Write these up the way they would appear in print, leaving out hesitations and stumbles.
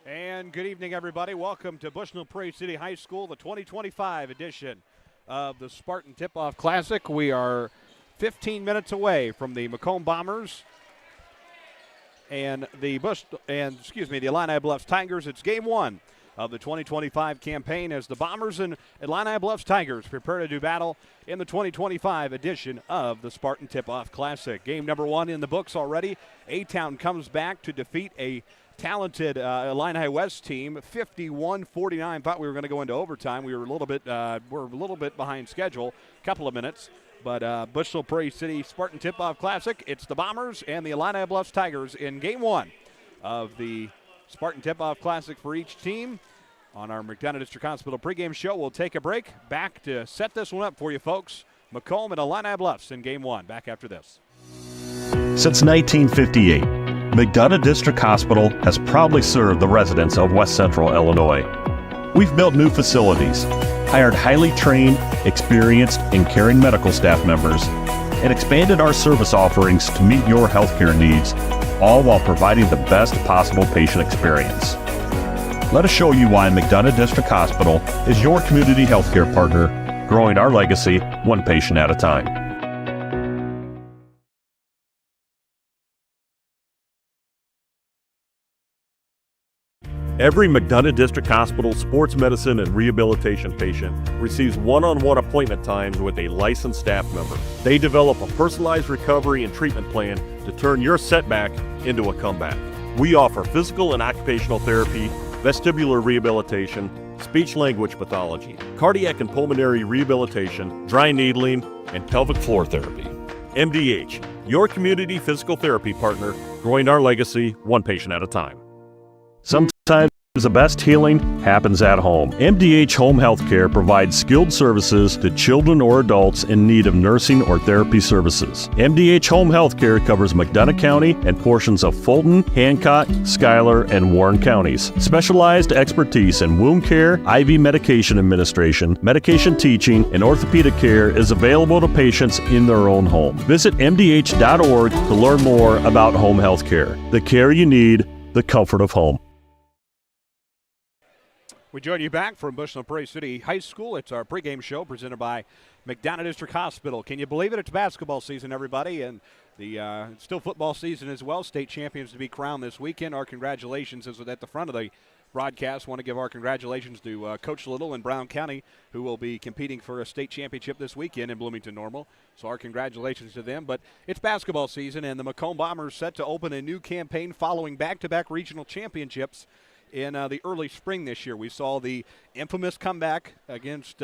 And good evening, everybody. Welcome to Bushnell Prairie City High School, the 2025 edition of the Spartan Tip-Off Classic. We are 15 minutes away from the Macomb Bombers and the Illini Bluffs Tigers. It's game one of the 2025 campaign as the Bombers and Illini Bluffs Tigers prepare to do battle in the 2025 edition of the Spartan Tip-Off Classic. Game number one in the books already. A-Town comes back to defeat a talented Illini West team, 51-49. Thought we were going to go into overtime. We were a little bit behind schedule, couple of minutes. But Bushnell Prairie City Spartan Tip-Off Classic, it's the Bombers and the Illini Bluffs Tigers in game one of the Spartan Tip-Off Classic for each team. On our McDonough District Hospital pregame show, we'll take a break. Back to set this one up for you folks. Macomb and Illini Bluffs in game one. Back after this. Since 1958, McDonough District Hospital has proudly served the residents of West Central Illinois. We've built new facilities, hired highly trained, experienced, and caring medical staff members, and expanded our service offerings to meet your healthcare needs, all while providing the best possible patient experience. Let us show you why McDonough District Hospital is your community healthcare partner, growing our legacy one patient at a time. Every McDonough District Hospital sports medicine and rehabilitation patient receives one-on-one appointment times with a licensed staff member. They develop a personalized recovery and treatment plan to turn your setback into a comeback. We offer physical and occupational therapy, vestibular rehabilitation, speech-language pathology, cardiac and pulmonary rehabilitation, dry needling, and pelvic floor therapy. MDH, your community physical therapy partner, growing our legacy one patient at a time. Sometimes the best healing happens at home. MDH Home Healthcare provides skilled services to children or adults in need of nursing or therapy services. MDH Home Healthcare covers McDonough County and portions of Fulton, Hancock, Schuyler, and Warren counties. Specialized expertise in wound care, IV medication administration, medication teaching, and orthopedic care is available to patients in their own home. Visit MDH.org to learn more about home healthcare. The care you need, the comfort of home. We join you back from Bushnell Prairie City High School. It's our pregame show presented by McDonough District Hospital. Can you believe it? It's basketball season, everybody, and it's still football season as well. State champions to be crowned this weekend. Our congratulations is at the front of the broadcast. Want to give our congratulations to Coach Little in Brown County, who will be competing for a state championship this weekend in Bloomington Normal. So our congratulations to them. But it's basketball season, and the Macomb Bombers set to open a new campaign following back-to-back regional championships in the early spring this year. We saw the infamous comeback against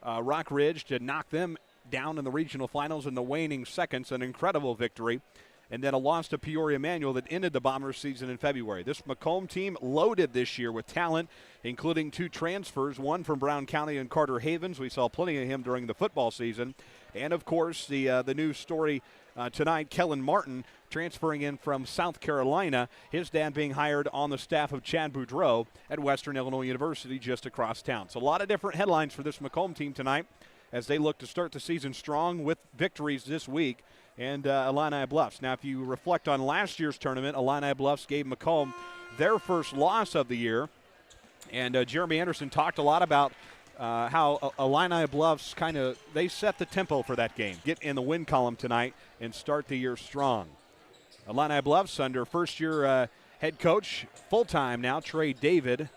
Rock Ridge to knock them down in the regional finals in the waning seconds, an incredible victory, and then a loss to Peoria Manual that ended the Bombers season in February. This Macomb team loaded this year with talent, including two transfers, one from Brown County and Carter Havens. We saw plenty of him during the football season. And, of course, the news story tonight, Kellen Martin transferring in from South Carolina, his dad being hired on the staff of Chad Boudreau at Western Illinois University just across town. So a lot of different headlines for this Macomb team tonight as they look to start the season strong with victories this week and Illini Bluffs. Now, if you reflect on last year's tournament, Illini Bluffs gave Macomb their first loss of the year, and Jeremy Anderson talked a lot about how Illini Bluffs they set the tempo for that game. Get in the win column tonight and start the year strong. Illini Bluffs under first-year head coach, full-time now, Trey David.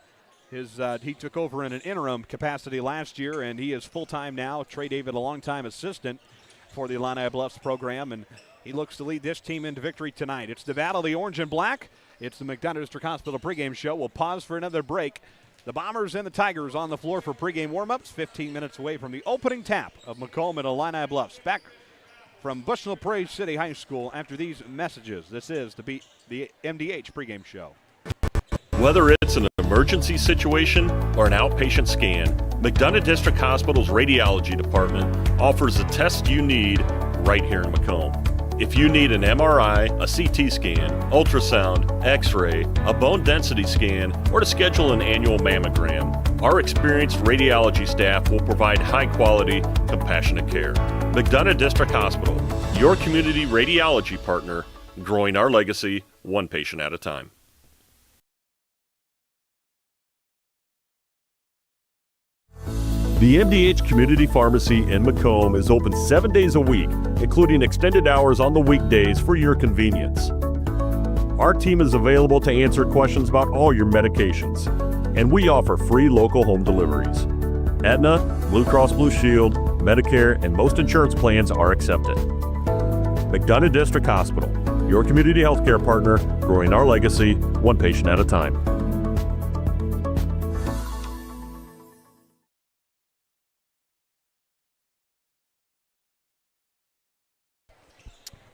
He took over in an interim capacity last year, and he is full-time now. Trey David, a long-time assistant for the Illini Bluffs program, and he looks to lead this team into victory tonight. It's the Battle of the Orange and Black. It's the McDonough District Hospital pregame show. We'll pause for another break. The Bombers and the Tigers on the floor for pregame warm-ups, 15 minutes away from the opening tap of Macomb and Illini Bluffs. Back from Bushnell Prairie City High School after these messages. This is the MDH pregame show. Whether it's an emergency situation or an outpatient scan, McDonough District Hospital's radiology department offers the test you need right here in Macomb. If you need an MRI, a CT scan, ultrasound, X-ray, a bone density scan, or to schedule an annual mammogram, our experienced radiology staff will provide high-quality, compassionate care. McDonough District Hospital, your community radiology partner, growing our legacy one patient at a time. The MDH Community Pharmacy in Macomb is open 7 days a week, including extended hours on the weekdays for your convenience. Our team is available to answer questions about all your medications, and we offer free local home deliveries. Aetna, Blue Cross Blue Shield, Medicare, and most insurance plans are accepted. McDonough District Hospital, your community healthcare partner, growing our legacy one patient at a time.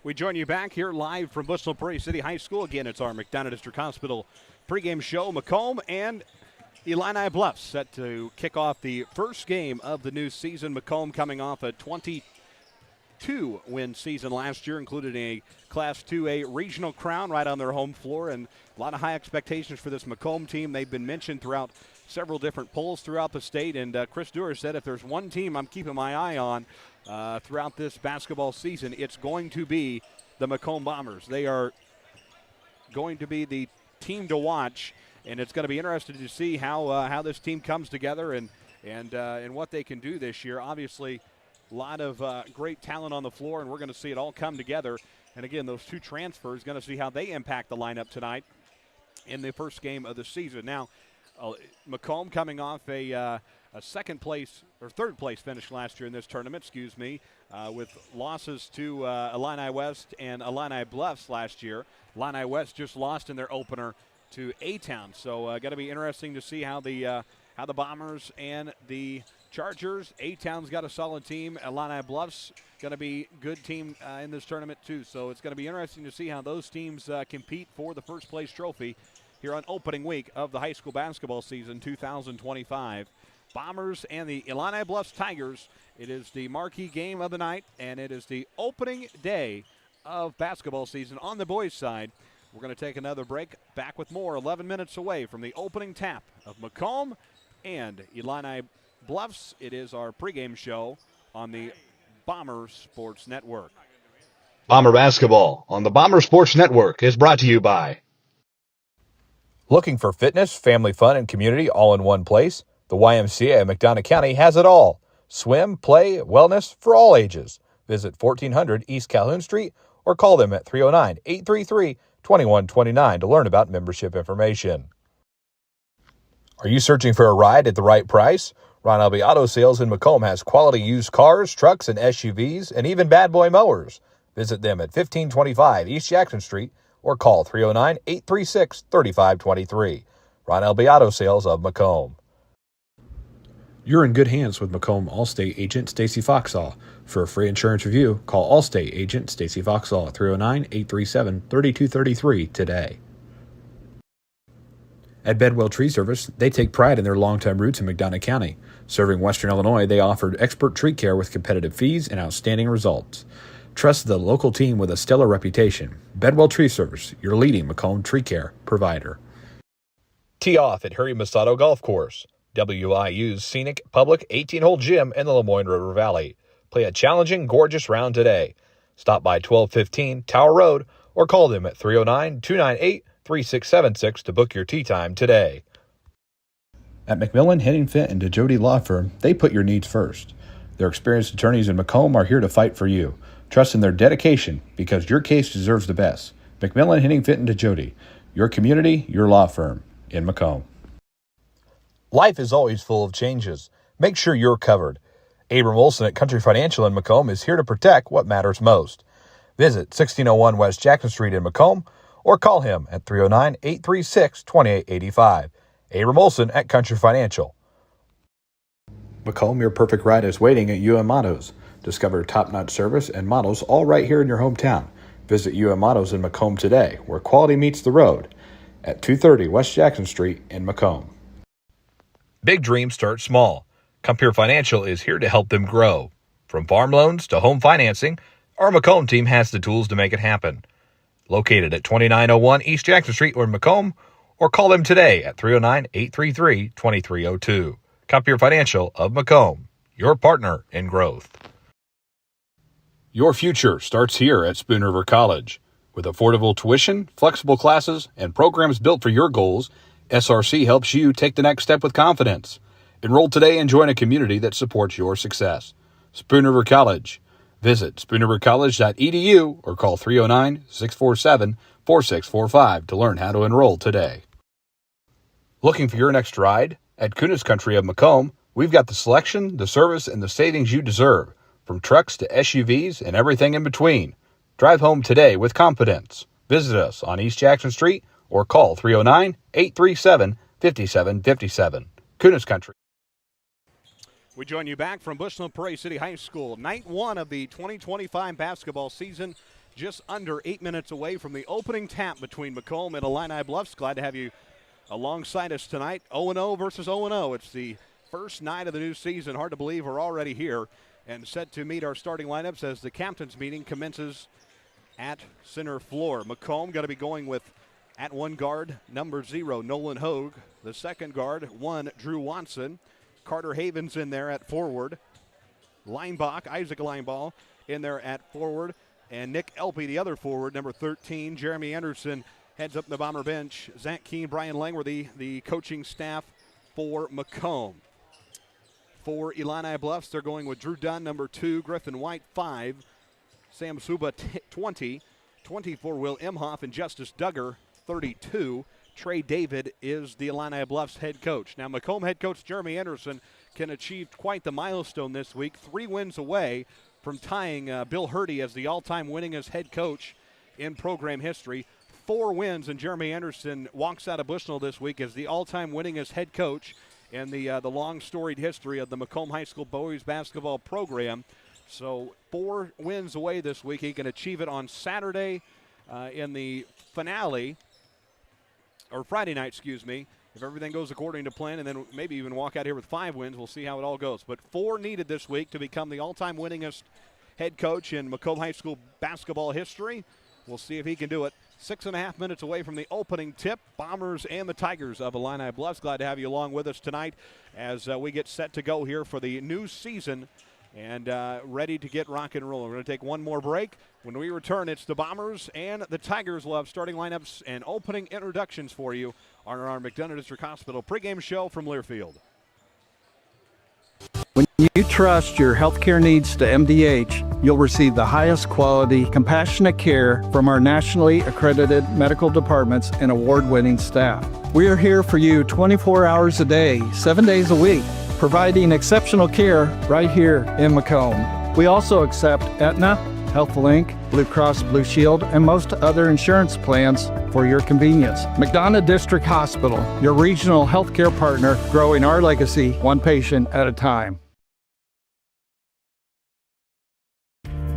We join you back here live from Bristol Prairie City High School. Again, it's our McDonough District Hospital pregame show. Macomb and Illini Bluffs set to kick off the first game of the new season. Macomb coming off a 22-win season last year, including a Class 2A regional crown right on their home floor, and a lot of high expectations for this Macomb team. They've been mentioned throughout several different polls throughout the state, and Chris Dewar said if there's one team I'm keeping my eye on throughout this basketball season, it's going to be the Macomb Bombers. They are going to be the team to watch, and it's going to be interesting to see how this team comes together and what they can do this year. Obviously, a lot of great talent on the floor, and we're going to see it all come together. And again, those two transfers, going to see how they impact the lineup tonight in the first game of the season. Now, Macomb coming off a second place or third place finish last year in this tournament, with losses to Illini West and Illini Bluffs last year. Illini West just lost in their opener to A-Town. So going to be interesting to see how the Bombers and the Chargers. A-Town's got a solid team. Illini Bluffs going to be good team in this tournament too. So it's going to be interesting to see how those teams compete for the first place trophy here on opening week of the high school basketball season 2025. Bombers and the Illini Bluffs Tigers. It is the marquee game of the night, and it is the opening day of basketball season on the boys' side. We're going to take another break. Back with more 11 minutes away from the opening tap of Macomb and Illini Bluffs. It is our pregame show on the Bomber Sports Network. Bomber basketball on the Bomber Sports Network is brought to you by. Looking for fitness, family fun, and community all in one place? The YMCA of McDonough County has it all. Swim, play, wellness for all ages. Visit 1400 East Calhoun Street or call them at 309-833-2129 to learn about membership information. Are you searching for a ride at the right price? Ron Albee Auto Sales in Macomb has quality used cars, trucks, and SUVs, and even bad boy mowers. Visit them at 1525 East Jackson Street or call 309-836-3523. Ron Albee Auto Sales of Macomb. You're in good hands with Macomb Allstate agent Stacy Foxall. For a free insurance review, call Allstate agent Stacy Foxall at 309-837-3233 today. At Bedwell Tree Service, they take pride in their long-time roots in McDonough County. Serving Western Illinois, they offered expert tree care with competitive fees and outstanding results. Trust the local team with a stellar reputation. Bedwell Tree Service, your leading Macomb tree care provider. Tee off at Harry Masato Golf Course, WIU's scenic public 18-hole gym in the Lemoyne River Valley. Play a challenging, gorgeous round today. Stop by 1215 Tower Road or call them at 309-298-3676 to book your tee time today. At McMillan, Henning Fint, and DeJody Law Firm, they put your needs first. Their experienced attorneys in Macomb are here to fight for you. Trust in their dedication because your case deserves the best. McMillan, Henning Fint, and DeJody, your community, your law firm in Macomb. Life is always full of changes. Make sure you're covered. Abram Olson at Country Financial in Macomb is here to protect what matters most. Visit 1601 West Jackson Street in Macomb or call him at 309-836-2885. Abram Olson at Country Financial. Macomb, your perfect ride is waiting at UM Autos. Discover top-notch service and models all right here in your hometown. Visit UM Autos in Macomb today, where quality meets the road, at 230 West Jackson Street in Macomb. Big dreams start small. Compeer Financial is here to help them grow. From farm loans to home financing, our Macomb team has the tools to make it happen. Located at 2901 East Jackson Street in Macomb, or call them today at 309-833-2302. Compeer Financial of Macomb, your partner in growth. Your future starts here at Spoon River College. With affordable tuition, flexible classes, and programs built for your goals, SRC helps you take the next step with confidence. Enroll today and join a community that supports your success. Spoon River College. Visit spoonrivercollege.edu or call 309-647-4645 to learn how to enroll today. Looking for your next ride? At Kunis Country of Macomb, we've got the selection, the service, and the savings you deserve, from trucks to SUVs and everything in between. Drive home today with confidence. Visit us on East Jackson Street or call 309-837-5757. Kunis Country. We join you back from Bushnell Prairie City High School. Night one of the 2025 basketball season, just under 8 minutes away from the opening tap between Macomb and Illini Bluffs. Glad to have you alongside us tonight. 0-0 versus 0-0. It's the first night of the new season. Hard to believe we're already here and set to meet our starting lineups as the captain's meeting commences at center floor. Macomb going to be going with, at one guard, number 0, Nolan Hogue. The second guard, 1, Drew Watson. Carter Havens in there at forward. Linebach, Isaac Lineball, in there at forward. And Nick Elpy, the other forward, number 13. Jeremy Anderson heads up the Bomber bench. Zach Keene, Brian Langworthy, the coaching staff for Macomb. For Illini Bluffs, they're going with Drew Dunn, number 2. Griffin White, 5. Sam Suba, 20. 20 for Will Imhoff and Justice Duggar, 32. Trey David is the Illini Bluffs head coach. Now, Macomb head coach Jeremy Anderson can achieve quite the milestone this week. 3 wins away from tying Bill Hurdy as the all-time winningest head coach in program history. 4 wins, and Jeremy Anderson walks out of Bushnell this week as the all-time winningest head coach in the long storied history of the Macomb High School boys basketball program. So 4 wins away this week. He can achieve it on Saturday in the finale, or Friday night, excuse me, if everything goes according to plan, and then maybe even walk out here with 5 wins. We'll see how it all goes. But 4 needed this week to become the all-time winningest head coach in Macomb High School basketball history. We'll see if he can do it. 6.5 minutes away from the opening tip. Bombers and the Tigers of Illini Bluffs. Glad to have you along with us tonight as we get set to go here for the new season and ready to get rock and roll. We're going to take one more break. When we return, it's the Bombers and the Tigers. We'll have starting lineups and opening introductions for you on our McDonough District Hospital pregame show from Learfield. When you trust your healthcare needs to MDH, you'll receive the highest quality, compassionate care from our nationally accredited medical departments and award-winning staff. We are here for you 24 hours a day, 7 days a week, providing exceptional care right here in Macomb. We also accept Aetna, HealthLink, Blue Cross Blue Shield, and most other insurance plans for your convenience. McDonough District Hospital, your regional healthcare partner, growing our legacy one patient at a time.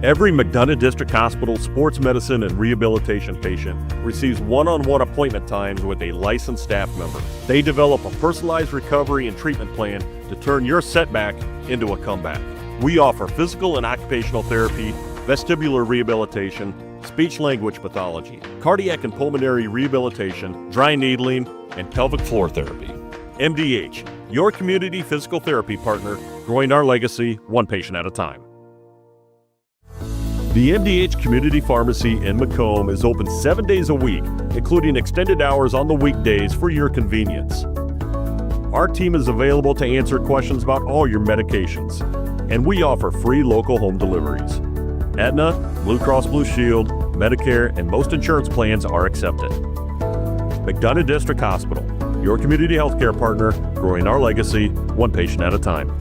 Every McDonough District Hospital sports medicine and rehabilitation patient receives one-on-one appointment times with a licensed staff member. They develop a personalized recovery and treatment plan to turn your setback into a comeback. We offer physical and occupational therapy, vestibular rehabilitation, speech-language pathology, cardiac and pulmonary rehabilitation, dry needling, and pelvic floor therapy. MDH, your community physical therapy partner, growing our legacy one patient at a time. The MDH Community Pharmacy in Macomb is open 7 days a week, including extended hours on the weekdays for your convenience. Our team is available to answer questions about all your medications, and we offer free local home deliveries. Aetna, Blue Cross Blue Shield, Medicare, and most insurance plans are accepted. McDonough District Hospital, your community healthcare partner, growing our legacy one patient at a time.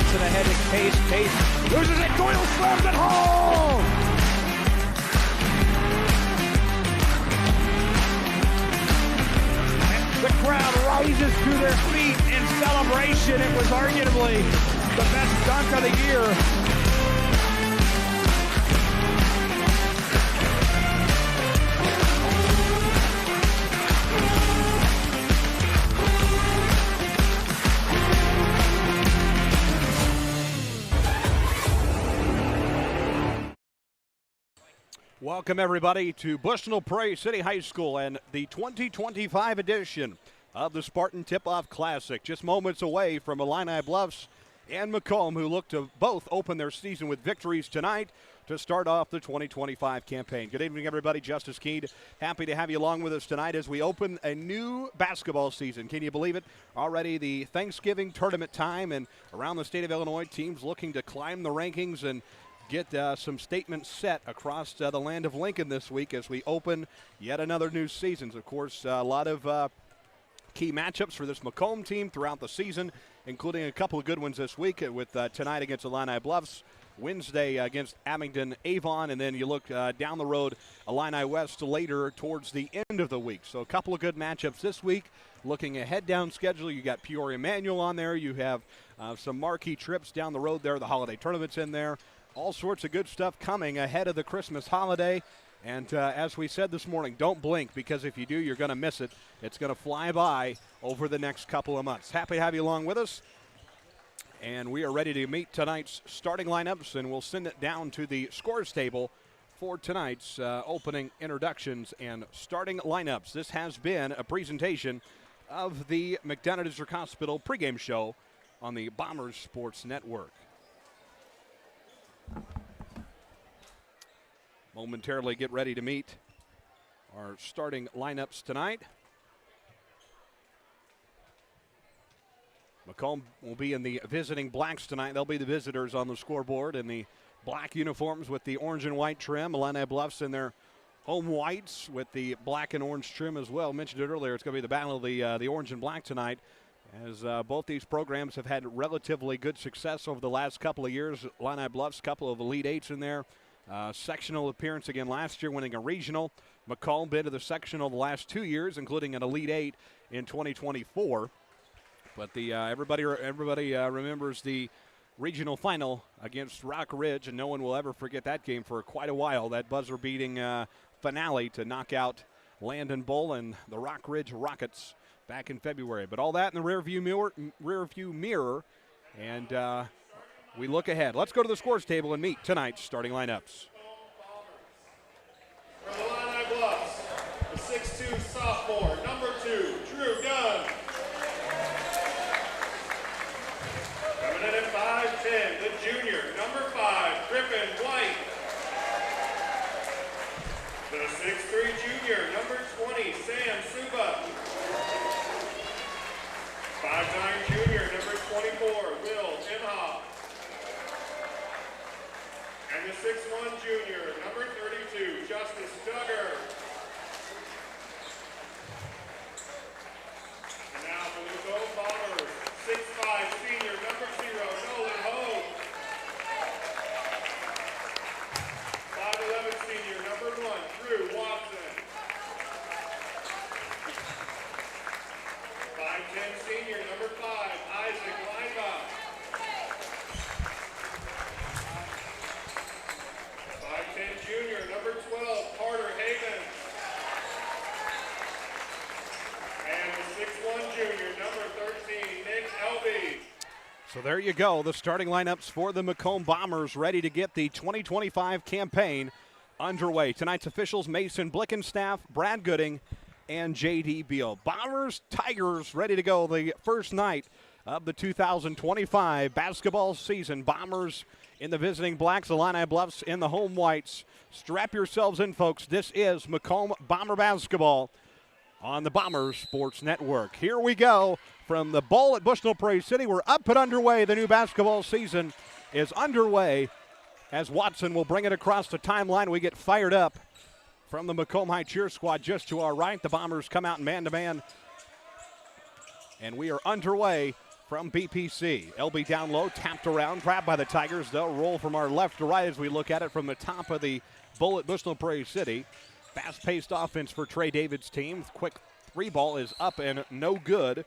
Gets it ahead to Case. Case loses it. Doyle slams it home. The crowd rises to their feet in celebration. It was arguably the best dunk of the year. Welcome, everybody, to Bushnell Prairie City High School and the 2025 edition of the Spartan Tip-Off Classic. Just moments away from Illini Bluffs and Macomb, who look to both open their season with victories tonight to start off the 2025 campaign. Good evening, everybody. Justice Keene, happy to have you along with us tonight as we open a new basketball season. Can you believe it? Already the Thanksgiving tournament time, and around the state of Illinois, teams looking to climb the rankings and get some statements set across the land of Lincoln this week as we open yet another new season. Of course, a lot of key matchups for this Macomb team throughout the season, including a couple of good ones this week with tonight against Illini Bluffs, Wednesday against Abingdon Avon, and then you look down the road, Illini West later towards the end of the week. So a couple of good matchups this week. Looking ahead down schedule, you got Peoria Manual on there. You have some marquee trips down the road there. The holiday tournament's in there. All sorts of good stuff coming ahead of the Christmas holiday. And as we said this morning, don't blink, because if you do, you're going to miss it. It's going to fly by over the next couple of months. Happy to have you along with us. And we are ready to meet tonight's starting lineups, and we'll send it down to the scores table for tonight's opening introductions and starting lineups. This has been a presentation of the McDonough District Hospital pregame show on the Bombers Sports Network. Momentarily get ready to meet our starting lineups tonight. Macomb will be in the visiting blacks tonight. They'll be the visitors on the scoreboard in the black uniforms with the orange and white trim. Illini Bluffs in their home whites with the black and orange trim as well. Mentioned it earlier, it's going to be the battle of the orange and black tonight, as both these programs have had relatively good success over the last couple of years. Illini Bluffs, couple of Elite Eights in there. Sectional appearance again last year, winning a regional. Macomb been to the sectional the last 2 years, including an Elite Eight in 2024. But everybody remembers the regional final against Rock Ridge, and no one will ever forget that game for quite a while. That buzzer-beating finale to knock out Landon Bull and the Rock Ridge Rockets back in February. But all that in the rearview mirror, and we look ahead. Let's go to the scores table and meet tonight's starting lineups. For the Illini Bluffs, the 6'2 sophomore, number 2, Drew Dunn. Coming in at 5'10, the junior, number 5, Griffin White. The 6'3 junior, number 20, Sam Suba. 5'9 junior, number 24, Will Imhoff. And the 6'1 junior, number 32, Justice Duggar. And now for the Macomb Bombers, 6'5 senior, number 0, Nolan Hogue. 5'11 senior, number 1, Drew Watson. 5'10 senior, number 5, Isaac Leinbach. 5'10 junior, number 12, Carter Haven. And the 6'1 junior, number 13, Nick Elby. So there you go, the starting lineups for the Macomb Bombers, ready to get the 2025 campaign underway. Tonight's officials, Mason Blickenstaff, Brad Gooding, and J.D. Beal. Bombers, Tigers, ready to go the first night of the 2025 basketball season. Bombers in the visiting blacks, Illini Bluffs in the home whites. Strap yourselves in, folks. This is Macomb Bomber basketball on the Bombers Sports Network. Here we go from the bowl at Bushnell Prairie City. We're up and underway. The new basketball season is underway as Watson will bring it across the timeline. We get fired up from the Macomb High cheer squad just to our right. The Bombers come out in man-to-man, and we are underway from BPC. LB down low, tapped around, grabbed by the Tigers. They'll roll from our left to right as we look at it from the top of the bowl at Bushnell Prairie City. Fast-paced offense for Trey David's team. Quick three ball is up and no good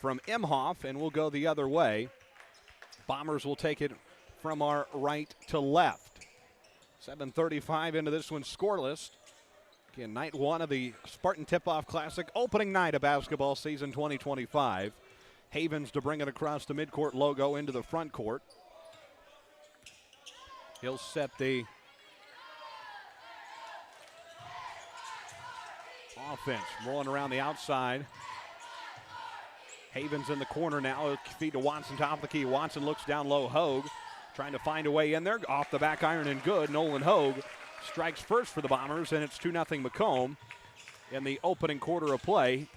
from Imhoff, and we'll go the other way. Bombers will take it from our right to left. 7:35 into this one scoreless. Again, night one of the Spartan Tip-Off Classic, opening night of basketball season 2025. Havens to bring it across the midcourt logo into the front court. He'll set the offense, rolling around the outside. Havens in the corner now, feed to Watson, top of the key. Watson looks down low, Hogue trying to find a way in there, off the back iron and good. Nolan Hogue strikes first for the Bombers, and it's 2-0 Macomb in the opening quarter of play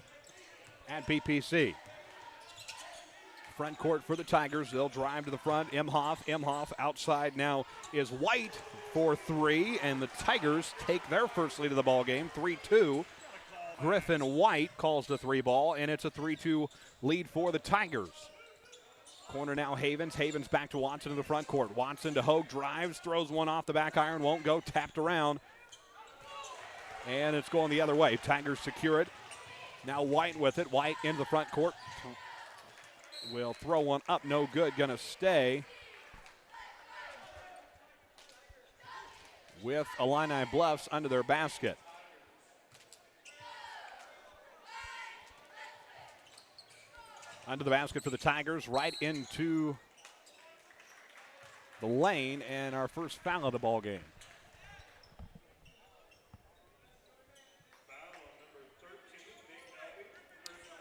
at BPC. Front court for the Tigers. They'll drive to the front. Imhoff outside now is White for three, and the Tigers take their first lead of the ball game, 3-2. Griffin White calls the three ball, and it's a 3-2 lead for the Tigers. Corner now Havens. Havens back to Watson in the front court. Watson to Hogue, drives, throws one off the back iron, won't go, tapped around. And it's going the other way. Tigers secure it. Now White with it. White into the front court. Will throw one up, no good. Going to stay with Illini Bluffs under their basket. Under the basket for the Tigers, right into the lane, and our first foul of the ball game.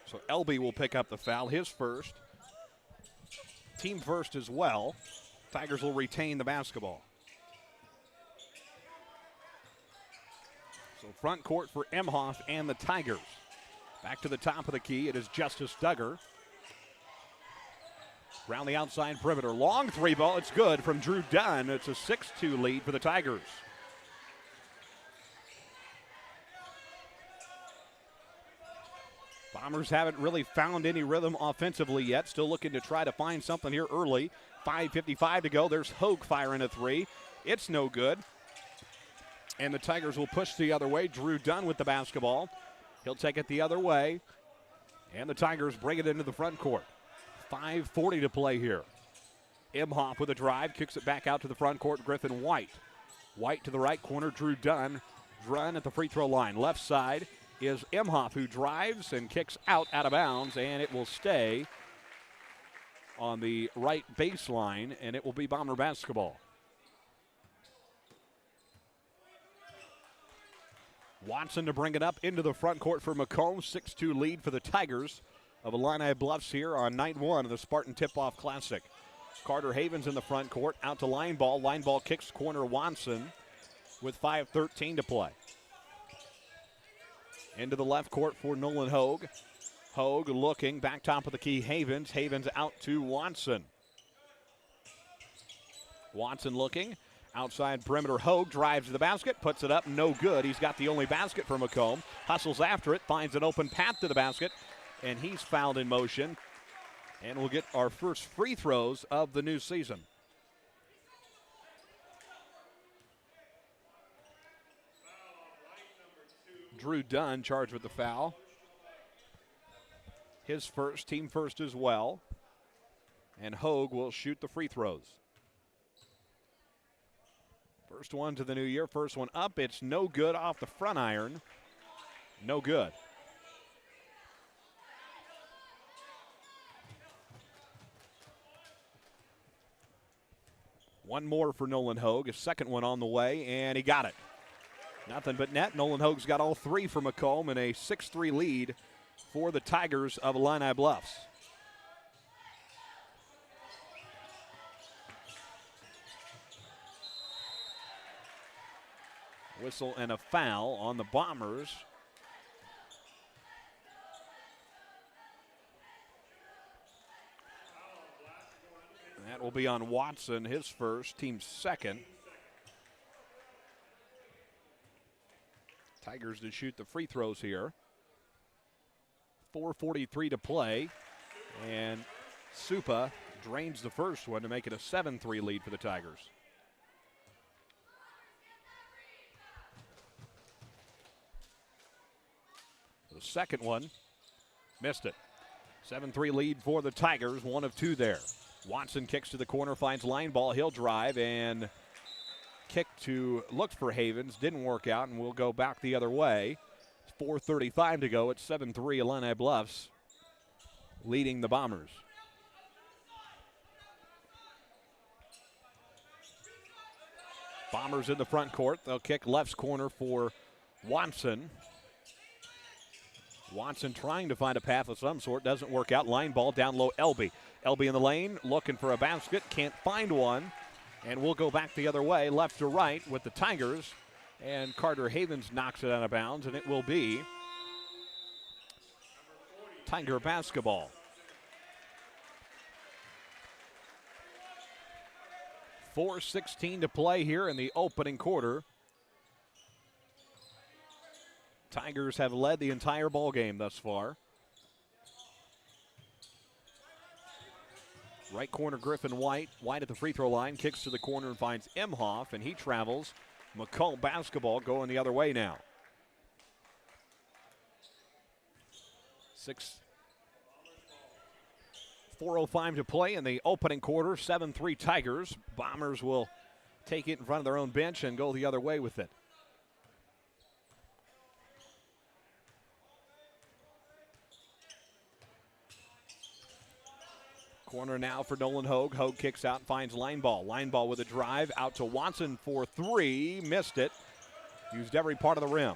So LB will pick up the foul, his first. Team first as well. Tigers will retain the basketball. So front court for Imhoff and the Tigers. Back to the top of the key, it is Justice Duggar. Round the outside perimeter. Long three ball. It's good from Drew Dunn. It's a 6-2 lead for the Tigers. Bombers haven't really found any rhythm offensively yet. Still looking to try to find something here early. 5:55 to go. There's Hogue firing a three. It's no good. And the Tigers will push the other way. Drew Dunn with the basketball. He'll take it the other way. And the Tigers bring it into the front court. 5:40 to play here. Imhoff with a drive, kicks it back out to the front court. Griffin White. White to the right corner. Drew Dunn. Run at the free throw line. Left side is Imhoff, who drives and kicks out of bounds, and it will stay on the right baseline, and it will be Bomber basketball. Watson to bring it up into the front court for Macomb. 6-2 lead for the Tigers of Illini Bluffs here on night one of the Spartan Tip-Off Classic. Carter Havens in the front court, out to line ball. Line ball kicks corner Watson with 5:13 to play. Into the left court for Nolan Hogue. Hogue looking, back top of the key, Havens. Havens out to Watson. Watson looking, outside perimeter. Hogue drives to the basket, puts it up, no good. He's got the only basket for Macomb. Hustles after it, finds an open path to the basket, and he's fouled in motion. And we'll get our first free throws of the new season. Drew Dunn charged with the foul. His first, team first as well. And Hogue will shoot the free throws. First one to the new year, first one up. It's no good off the front iron. No good. One more for Nolan Hogue. His second one on the way, and he got it. Nothing but net. Nolan Hogue's got all three for Macomb, and a 6-3 lead for the Tigers of Illini Bluffs. Whistle and a foul on the Bombers. And that will be on Watson, his first, team second. Tigers to shoot the free throws here. 4:43 to play. And Supa drains the first one to make it a 7-3 lead for the Tigers. The second one, missed it. 7-3 lead for the Tigers, 1 of 2 there. Watson kicks to the corner, finds line ball. He'll drive and kick to, looked for Havens, didn't work out, and we'll go back the other way. 4:35 to go. It's 7-3 Illini Bluffs leading the Bombers. Bombers in the front court. They'll kick left's corner for Watson. Watson trying to find a path of some sort. Doesn't work out. Line ball down low. Elby. Elby in the lane looking for a basket. Can't find one. And we'll go back the other way, left to right with the Tigers. And Carter Havens knocks it out of bounds, and it will be Tiger basketball. 4:16 to play here in the opening quarter. Tigers have led the entire ball game thus far. Right corner, Griffin White. White at the free throw line, kicks to the corner and finds Imhoff, and he travels. Macomb basketball going the other way now. 4:05 to play in the opening quarter. 7-3 Tigers. Bombers will take it in front of their own bench and go the other way with it. Corner now for Nolan Hogue. Hogue kicks out and finds line ball. Line ball with a drive out to Watson for 3. Missed it. Used every part of the rim.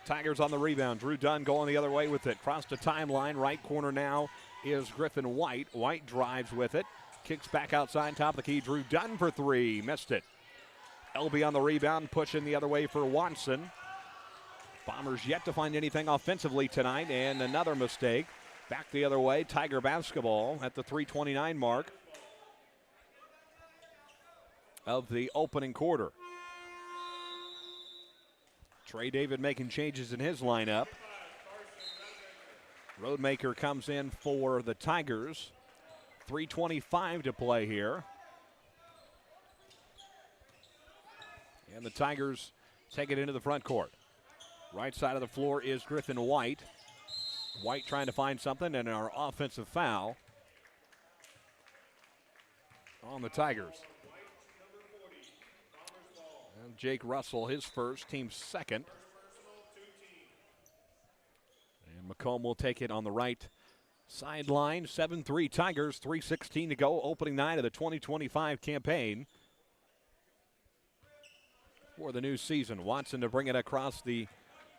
Tigers on the rebound. Drew Dunn going the other way with it. Cross the timeline. Right corner now is Griffin White. White drives with it. Kicks back outside, top of the key. Drew Dunn for 3. Missed it. Elby on the rebound, pushing the other way for Watson. Bombers yet to find anything offensively tonight, and another mistake. Back the other way, Tiger basketball at the 3:29 mark of the opening quarter. Trey David making changes in his lineup. Roadmaker comes in for the Tigers. 3:25 to play here. And the Tigers take it into the front court. Right side of the floor is Griffin White. White trying to find something, and our offensive foul on the Tigers. And Jake Russell, his first, team's second. And Macomb will take it on the right sideline. 7-3 Tigers, 3:16 to go. Opening night of the 2025 campaign for the new season. Watson to bring it across the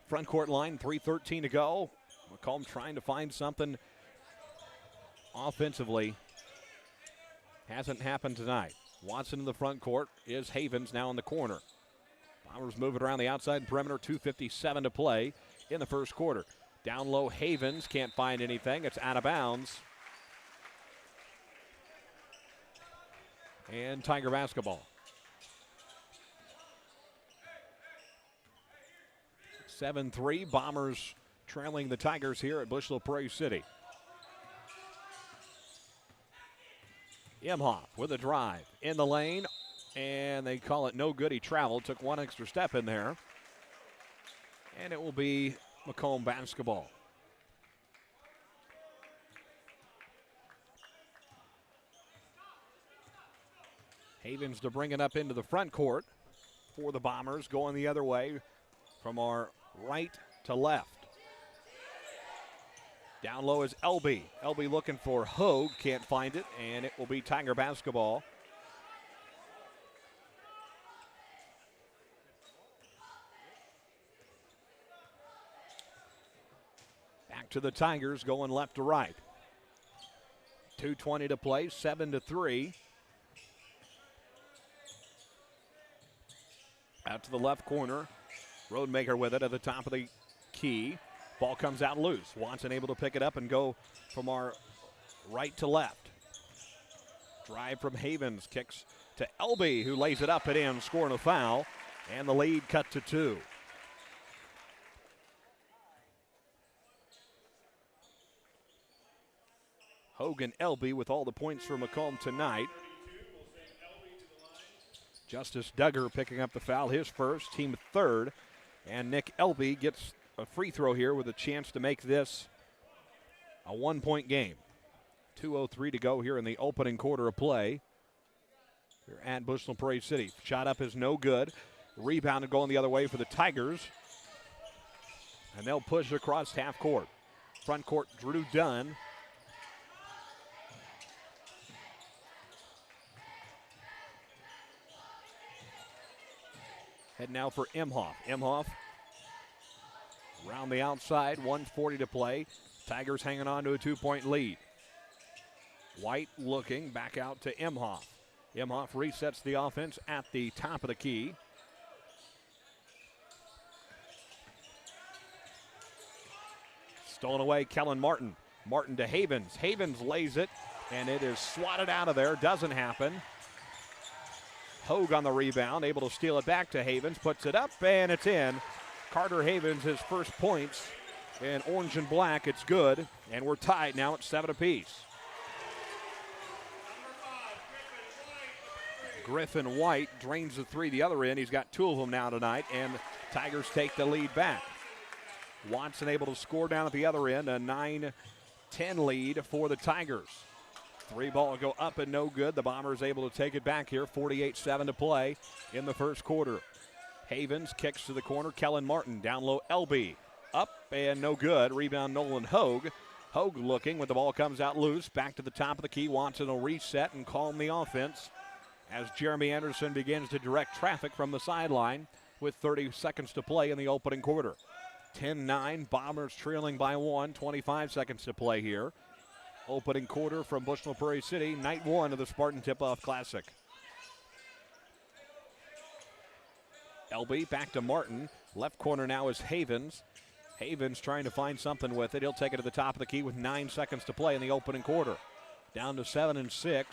front court line. 3:13 to go. Macomb trying to find something offensively. Hasn't happened tonight. Watson in the front court is Havens now in the corner. Bombers moving around the outside perimeter. 2:57 to play in the first quarter. Down low, Havens can't find anything. It's out of bounds. And Tiger basketball. 7-3, Bombers trailing the Tigers here at Bushel Prairie City. Imhoff with a drive in the lane, and they call it no good. He traveled, took one extra step in there, and it will be Macomb basketball. Havens to bring it up into the front court for the Bombers, going the other way from our right to left. Down low is Elby. Elby looking for Hogue, can't find it, and it will be Tiger basketball. Back to the Tigers, going left to right. 2:20 to play, 7-3. Out to the left corner. Roadmaker with it at the top of the key. Ball comes out loose. Watson able to pick it up and go from our right to left. Drive from Havens. Kicks to Elby, who lays it up and in, scoring a foul. And the lead cut to 2. Hogan Elby with all the points for Macomb tonight. Justice Duggar picking up the foul, his first, team third. And Nick Elby gets a free throw here with a chance to make this a 1-point game. 2:03 to go here in the opening quarter of play. Here at Bushnell Prairie City. Shot up is no good. Rebounded going the other way for the Tigers. And they'll push across half court. Front court, Drew Dunn. Head now for Imhoff. Imhoff around the outside, 1:40 to play. Tigers hanging on to a 2-point lead. White looking back out to Imhoff. Imhoff resets the offense at the top of the key. Stolen away, Kellen Martin. Martin to Havens. Havens lays it, and it is swatted out of there. Doesn't happen. Hogue on the rebound, able to steal it back to Havens. Puts it up, and it's in. Carter Havens, his first points in orange and black. It's good, and we're tied now at 7 apiece. Griffin White drains the three the other end. He's got 2 of them now tonight, and Tigers take the lead back. Watson able to score down at the other end, a 9-10 lead for the Tigers. 3 ball go up and no good. The Bombers able to take it back here, 48-7 to play in the first quarter. Havens kicks to the corner, Kellen Martin, down low LB. Up and no good, rebound Nolan Hogue. Hogue looking when the ball comes out loose, back to the top of the key. Watson will reset and calm the offense as Jeremy Anderson begins to direct traffic from the sideline with 30 seconds to play in the opening quarter. 10-9, Bombers trailing by 1, 25 seconds to play here. Opening quarter from Bushnell Prairie City, night 1 of the Spartan Tip-Off Classic. LB back to Martin. Left corner now is Havens. Havens trying to find something with it. He'll take it to the top of the key with 9 seconds to play in the opening quarter. Down to 7-6.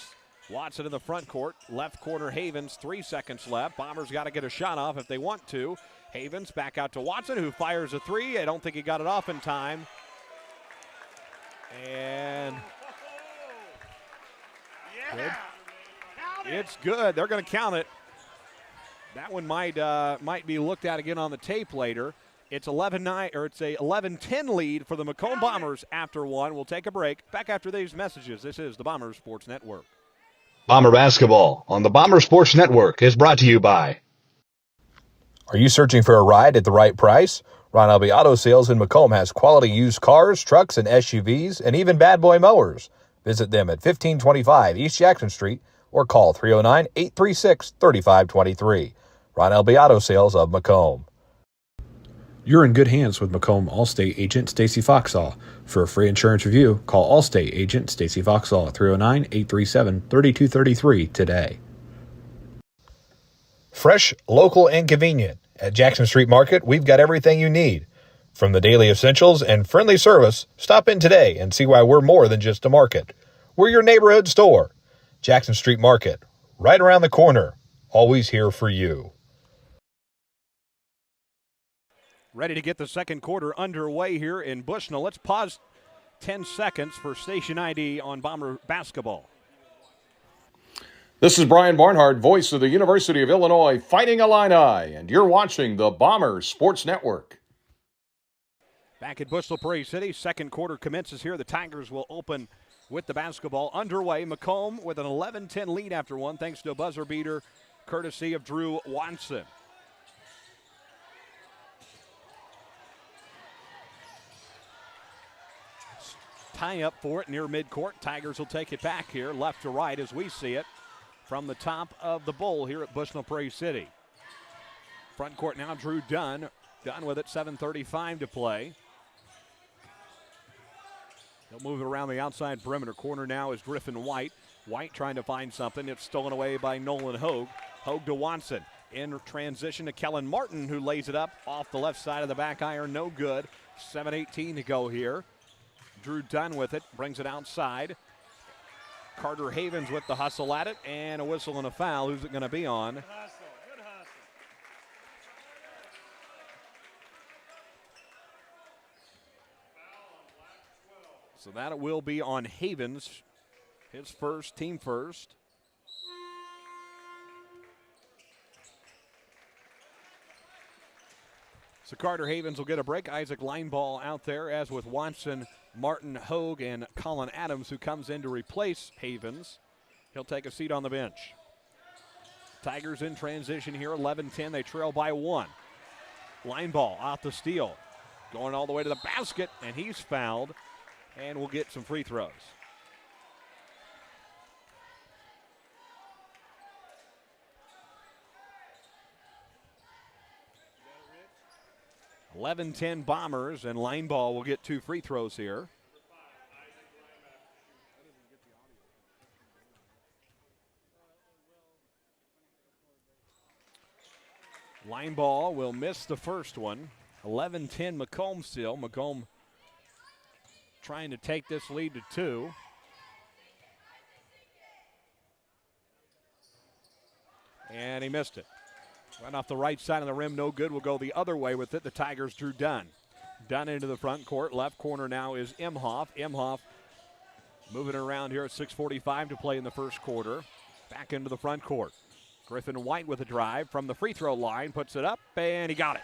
Watson in the front court. Left corner Havens, 3 seconds left. Bombers got to get a shot off if they want to. Havens back out to Watson, who fires a 3. I don't think he got it off in time. And good. It's good. They're going to count it. That one might be looked at again on the tape later. It's 11-9, or it's a 11-10 lead for the Macomb Bombers after 1. We'll take a break. Back after these messages. This is the Bomber Sports Network. Bomber basketball on the Bomber Sports Network is brought to you by. Are you searching for a ride at the right price? Ron Elby Auto Sales in Macomb has quality used cars, trucks, and SUVs, and even bad boy mowers. Visit them at 1525 East Jackson Street or call 309-836-3523. Ron Elby Auto Sales of Macomb. You're in good hands with Macomb Allstate agent Stacy Foxall. For a free insurance review, call Allstate agent Stacy Foxall at 309-837-3233 today. Fresh, local, and convenient. At Jackson Street Market, we've got everything you need. From the daily essentials and friendly service, stop in today and see why we're more than just a market. We're your neighborhood store. Jackson Street Market, right around the corner. Always here for you. Ready to get the second quarter underway here in Bushnell. Let's pause 10 seconds for station ID on Bomber basketball. This is Brian Barnhart, voice of the University of Illinois Fighting Illini, and you're watching the Bomber Sports Network. Back at Bushnell Prairie City, second quarter commences here. The Tigers will open with the basketball underway. Macomb with an 11-10 lead after 1, thanks to a buzzer beater courtesy of Drew Watson. Tie up for it near midcourt. Tigers will take it back here, left to right as we see it from the top of the bowl here at Bushnell Prairie City. Front court now, Drew Dunn. Dunn with it, 7:35 to play. He'll move it around the outside perimeter. Corner now is Griffin White. White trying to find something. It's stolen away by Nolan Hogue. Hogue to Watson. In transition to Kellen Martin, who lays it up off the left side of the back iron. No good. 7:18 to go here. Drew Dunn with it, brings it outside. Carter Havens with the hustle at it, and a whistle and a foul. Who's it going to be on? Good hustle. So that will be on Havens, his first, team first. So Carter Havens will get a break. Isaac Lineball out there, as with Watson, Martin, Hogue, and Colin Adams, who comes in to replace Havens. He'll take a seat on the bench. Tigers in transition here, 11-10. They trail by 1. Lineball out the steal, going all the way to the basket, and he's fouled, and we'll get some free throws. 11-10 Bombers, and Lineball will get 2 free throws here. Lineball will miss the first one. 11-10 Macomb still. Macomb trying to take this lead to 2. And he missed it. Right off the right side of the rim, no good. We'll go the other way with it. The Tigers drew Dunn. Dunn into the front court. Left corner now is Imhoff. Imhoff moving around here at 6:45 to play in the first quarter. Back into the front court. Griffin White with a drive from the free throw line. Puts it up, and he got it.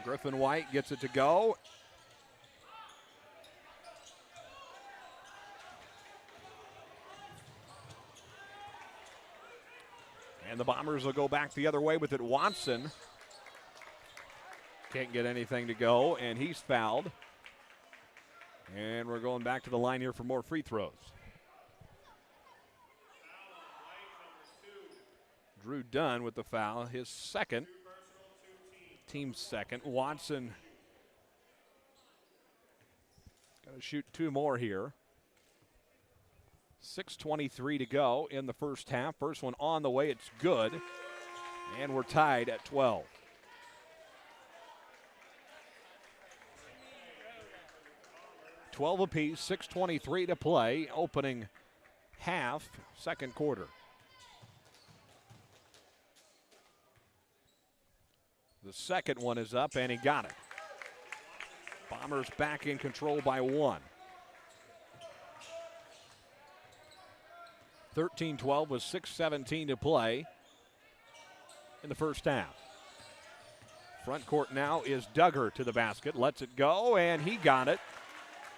Griffin White gets it to go. And the Bombers will go back the other way with it. Watson can't get anything to go, and he's fouled. And we're going back to the line here for more free throws. Drew Dunn with the foul, his second, team's second. Watson got to shoot 2 more here. 6:23 to go in the first half. First one on the way, it's good. And we're tied at 12. $12 apiece, 6:23 to play, opening half, second quarter. The second one is up, and he got it. Bombers back in control by 1. 13-12 with 6:17 to play in the first half. Front court now is Duggar to the basket. Lets it go, and he got it.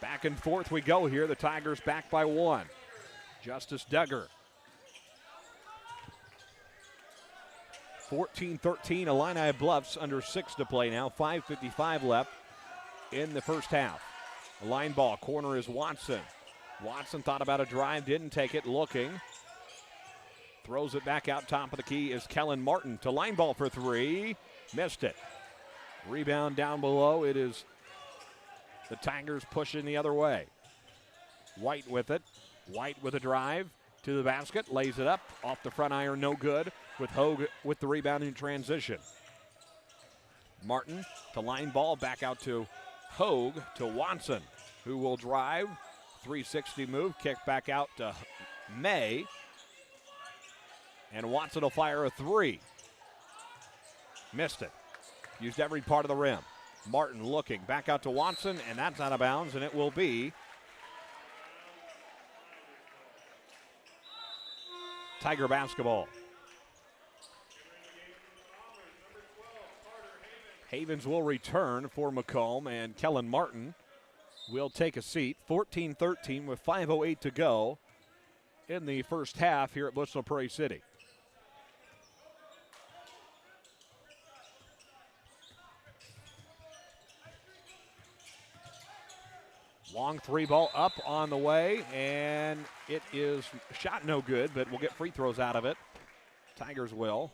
Back and forth we go here. The Tigers back by 1. Justice Duggar. 14-13, Illini Bluffs under 6 to play now. 5:55 left in the first half. The line ball, corner is Watson. Watson thought about a drive, didn't take it, looking. Throws it back out top of the key is Kellen Martin to line ball for 3. Missed it. Rebound down below. It is the Tigers pushing the other way. White with it. White with a drive to the basket. Lays it up. Off the front iron, no good. With Hogue with the rebound in transition. Martin to line ball. Back out to Hogue to Watson, who will drive. 360 move. Kick back out to May. And Watson will fire a 3. Missed it. Used every part of the rim. Martin looking back out to Watson, and that's out of bounds, and it will be Tiger basketball. Havens will return for Macomb, and Kellen Martin will take a seat. 14-13 with 5:08 to go in the first half here at Bushel Prairie City. Long 3 ball up on the way, and it is shot no good, but we'll get free throws out of it. Tigers will.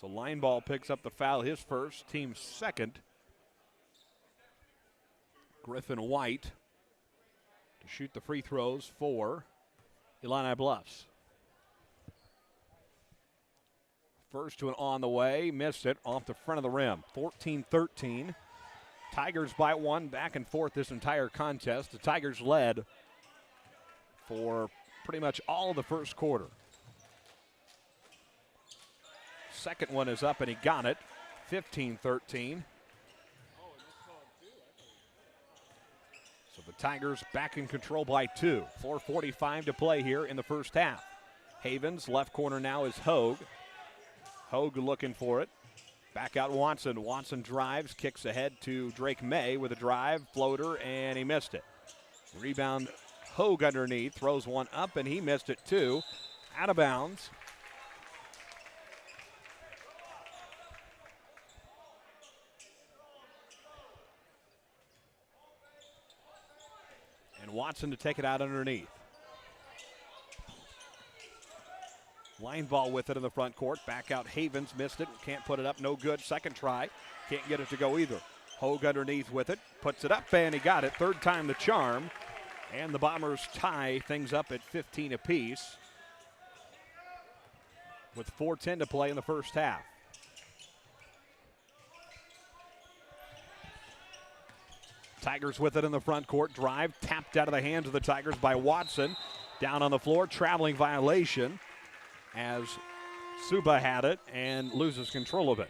So Lineball picks up the foul, his first, team second. Griffin White to shoot the free throws for Illini Bluffs. First one on the way, missed it off the front of the rim. 14-13. Tigers by 1, back and forth this entire contest. The Tigers led for pretty much all of the first quarter. Second one is up, and he got it. 15-13. So the Tigers back in control by 2. 4:45 to play here in the first half. Havens, left corner now is Hogue. Hogue looking for it. Back out Watson. Watson drives, kicks ahead to Drake May with a drive, floater, and he missed it. Rebound, Hogue underneath, throws one up, and he missed it too. Out of bounds. And Watson to take it out underneath. Line ball with it in the front court. Back out Havens, missed it. Can't put it up, no good. Second try, can't get it to go either. Hogue underneath with it, puts it up, and he got it. Third time the charm. And the Bombers tie things up at 15 apiece with 4:10 to play in the first half. Tigers with it in the front court. Drive tapped out of the hands of the Tigers by Watson. Down on the floor, traveling violation as Suba had it and loses control of it.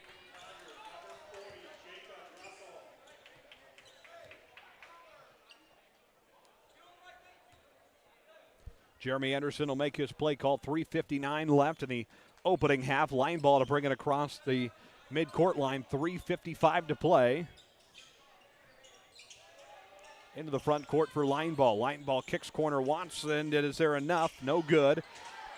Jeremy Anderson will make his play call. 3:59 left in the opening half. Line ball to bring it across the midcourt line. 3:55 to play. Into the front court for line ball. Line ball kicks corner Watson. Is there enough? No good.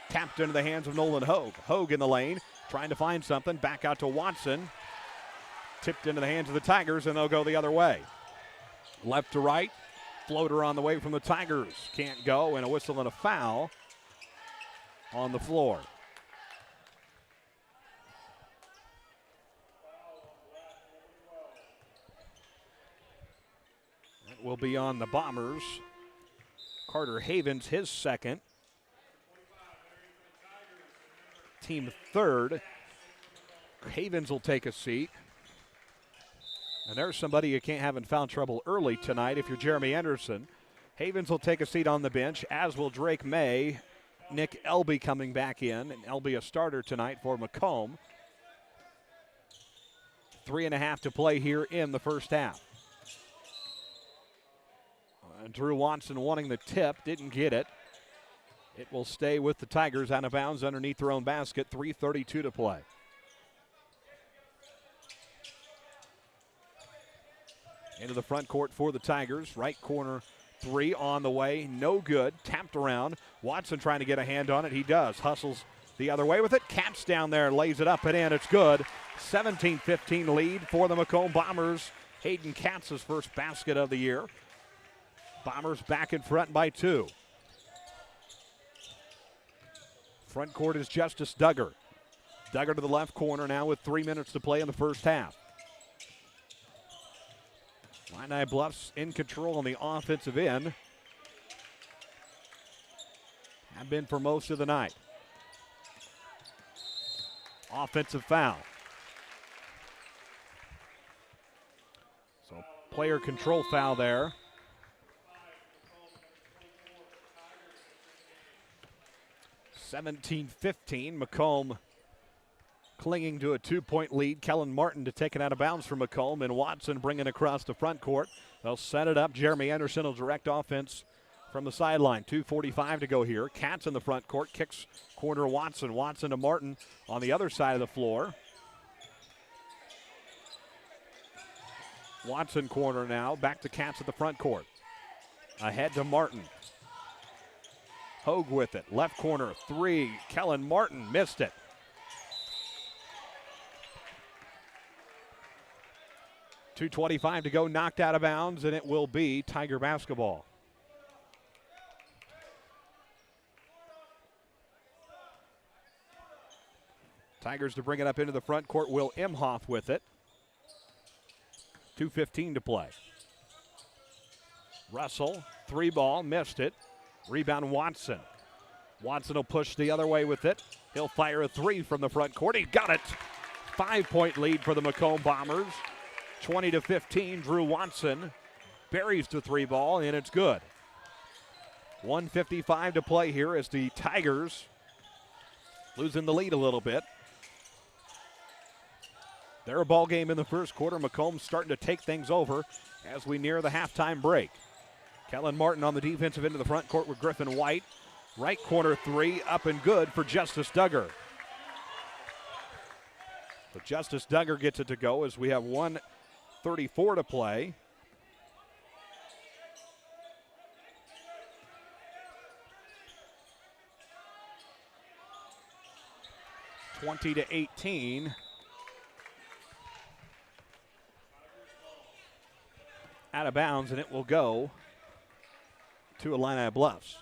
Tapped into the hands of Nolan Hogue. Hogue in the lane, trying to find something. Back out to Watson. Tipped into the hands of the Tigers, and they'll go the other way. Left to right. Floater on the way from the Tigers. Can't go, and a whistle and a foul on the floor. That will be on the Bombers. Carter Havens, his second. Team third. Havens will take a seat. And there's somebody you can't have in foul trouble early tonight if you're Jeremy Anderson. Havens will take a seat on the bench, as will Drake May. Nick Elby coming back in, and Elby a starter tonight for Macomb. 3.5 to play here in the first half. Drew Watson wanting the tip, didn't get it. It will stay with the Tigers out of bounds underneath their own basket. 3:32 to play. Into the front court for the Tigers. Right corner three on the way. No good. Tapped around. Watson trying to get a hand on it. He does. Hustles the other way with it. Katz down there. Lays it up and in. It's good. 17-15 lead for the Macomb Bombers. Hayden Katz's first basket of the year. Bombers back in front by 2. Front court is Justice Duggar. Duggar to the left corner now with 3 minutes to play in the first half. Illini Bluffs in control on the offensive end. Have been for most of the night. Offensive foul. So player control foul there. (17-15). Macomb clinging to a 2-point lead. Kellen Martin to take it out of bounds for Macomb, and Watson bringing across the front court. They'll set it up. Jeremy Anderson will direct offense from the sideline. 2:45 to go here. Katz in the front court, kicks corner Watson. Watson to Martin on the other side of the floor. Watson corner now, back to Katz at the front court. Ahead to Martin. Hogue with it. Left corner, three. Kellen Martin missed it. .225 to go, knocked out of bounds, and it will be Tiger basketball. Tigers to bring it up into the front court. Will Imhoff with it. 2:15 to play. Russell, three ball, missed it. Rebound Watson. Watson will push the other way with it. He'll fire a three from the front court. He got it. 5-point lead for the Macomb Bombers. 20-15. Drew Watson buries the three ball, and it's good. 1:55 to play here as the Tigers losing the lead a little bit. Their ball game in the first quarter. Macomb starting to take things over as we near the halftime break. Kellen Martin on the defensive end of the front court with Griffin White. Right corner three, up and good for Justice Duggar. But Justice Duggar gets it to go as we have 1:34 to play. (20-18). Out of bounds, and it will go to Illini Bluffs.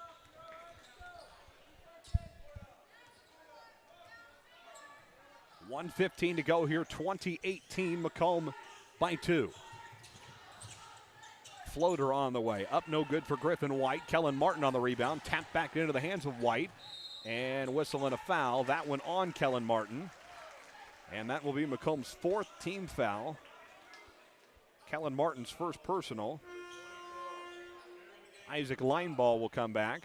$1:15 to go here, 20-18, Macomb by 2. Floater on the way, up no good for Griffin White. Kellen Martin on the rebound, tapped back into the hands of White, and whistle and a foul. That one on Kellen Martin, and that will be Macomb's 4th team foul. Kellen Martin's first personal. Isaac Lineball will come back.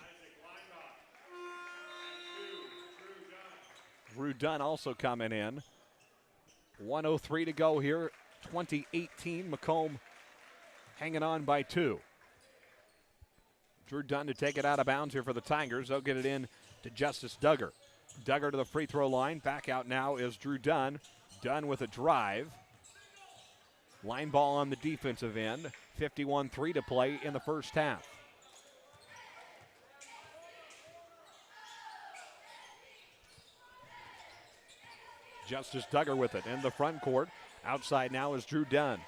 Drew Dunn also coming in. 1:03 to go here. 20-18. Macomb hanging on by 2. Drew Dunn to take it out of bounds here for the Tigers. They'll get it in to Justice Duggar. Duggar to the free throw line. Back out now is Drew Dunn. Dunn with a drive. Line ball on the defensive end. 51-3 to play in the first half. Justice Duggar with it in the front court. Outside now is Drew Dunn.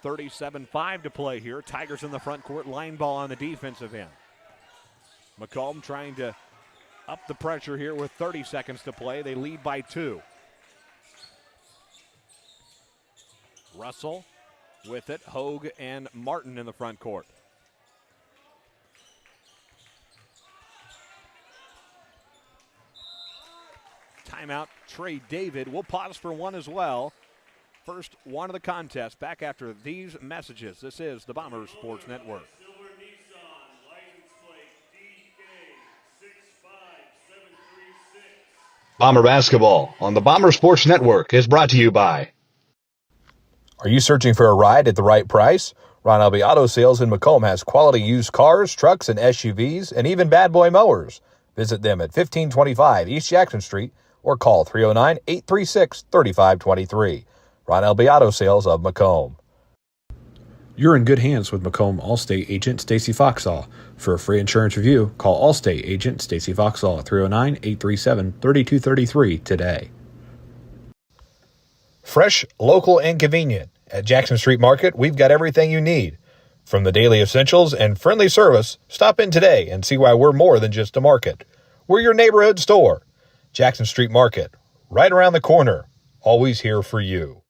37-5 to play here. Tigers in the front court. Line ball on the defensive end. Macomb trying to up the pressure here with 30 seconds to play. They lead by 2. Russell with it. Hogue and Martin in the front court. Timeout, Trey David. We'll pause for one as well. First one of the contest back after these messages. This is the Bombers Sports Network. Silver Nissan, license plate DK65736. Bomber basketball on the Bomber Sports Network is brought to you by. Are you searching for a ride at the right price? Ron Elby Auto Sales in Macomb has quality used cars, trucks, and SUVs, and even bad boy mowers. Visit them at 1525 East Jackson Street or call 309-836-3523. Ron Elby Auto Sales of Macomb. You're in good hands with Macomb Allstate agent Stacy Foxall. For a free insurance review, call Allstate agent Stacy Foxall at 309-837-3233 today. Fresh, local, and convenient. At Jackson Street Market, we've got everything you need. From the daily essentials and friendly service, stop in today and see why we're more than just a market. We're your neighborhood store. Jackson Street Market, right around the corner. Always here for you.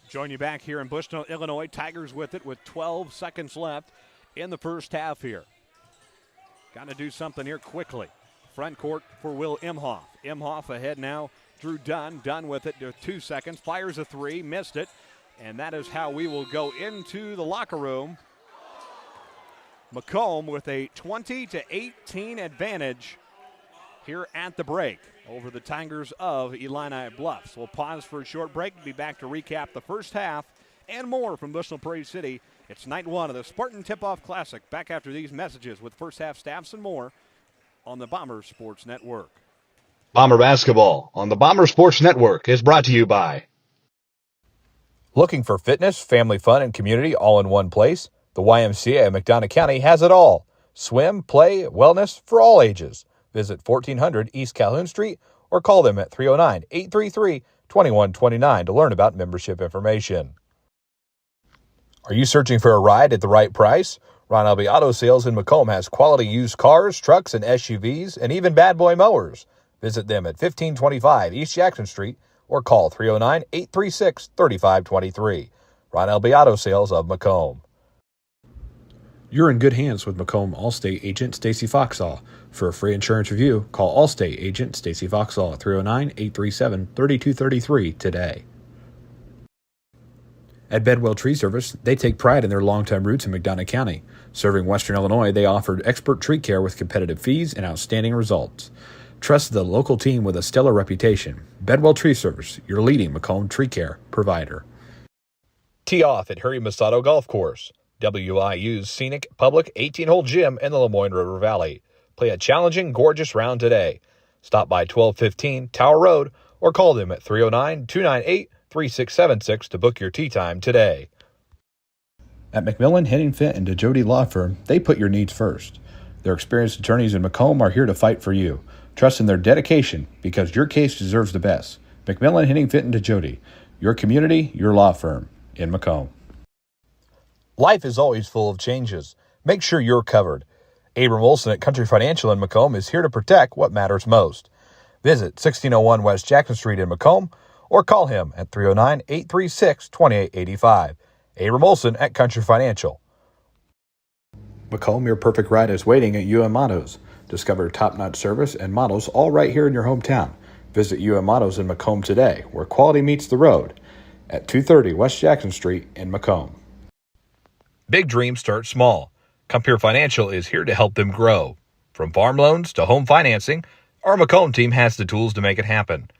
Join you back here in Bushnell, Illinois. Tigers with it with 12 seconds left in the first half here. Got to do something here quickly. Front court for Will Imhoff. Imhoff ahead now. Drew Dunn. Dunn with it. 2 seconds. Fires a 3. Missed it. And that is how we will go into the locker room. Macomb with a 20-18 advantage here at the break over the Tigers of Illini Bluffs. We'll pause for a short break and be back to recap the first half and more from Bushnell Prairie City. It's night 1 of the Spartan Tip-Off Classic. Back after these messages with first half stats and more on the Bombers Sports Network. Bomber basketball on the Bomber Sports Network is brought to you by. Looking for fitness, family fun, and community all in one place? The YMCA of McDonough County has it all. Swim, play, wellness for all ages. Visit 1400 East Calhoun Street or call them at 309-833-2129 to learn about membership information. Are you searching for a ride at the right price? Ron Elby Auto Sales in Macomb has quality used cars, trucks, and SUVs, and even bad boy mowers. Visit them at 1525 East Jackson Street or call 309-836-3523. Ron Elby Auto Sales of Macomb. You're in good hands with Macomb Allstate agent Stacy Foxall. For a free insurance review, call Allstate agent Stacy Foxall at 309-837-3233 today. At Bedwell Tree Service, they take pride in their long-time roots in McDonough County. Serving Western Illinois, they offered expert tree care with competitive fees and outstanding results. Trust the local team with a stellar reputation. Bedwell Tree Service, your leading Macomb tree care provider. Tee off at Harry Masato Golf Course, WIU's scenic public 18-hole gym in the Lemoyne River Valley. Play a challenging, gorgeous round today. Stop by 1215 Tower Road or call them at 309-298-3676 to book your tee time today. At McMillan, Henning Fint, and DeJody Law Firm, they put your needs first. Their experienced attorneys in Macomb are here to fight for you. Trust in their dedication because your case deserves the best. McMillan, Henning Fint, and DeJody, your community, your law firm in Macomb. Life is always full of changes. Make sure you're covered. Abram Olson at Country Financial in Macomb is here to protect what matters most. Visit 1601 West Jackson Street in Macomb or call him at 309-836-2885. Abram Olson at Country Financial. Macomb, your perfect ride is waiting at UM Autos. Discover top-notch service and models all right here in your hometown. Visit UM Autos in Macomb today, where quality meets the road, at 230 West Jackson Street in Macomb. Big dreams start small. Compeer Financial is here to help them grow. From farm loans to home financing, our Macomb team has the tools to make it happen.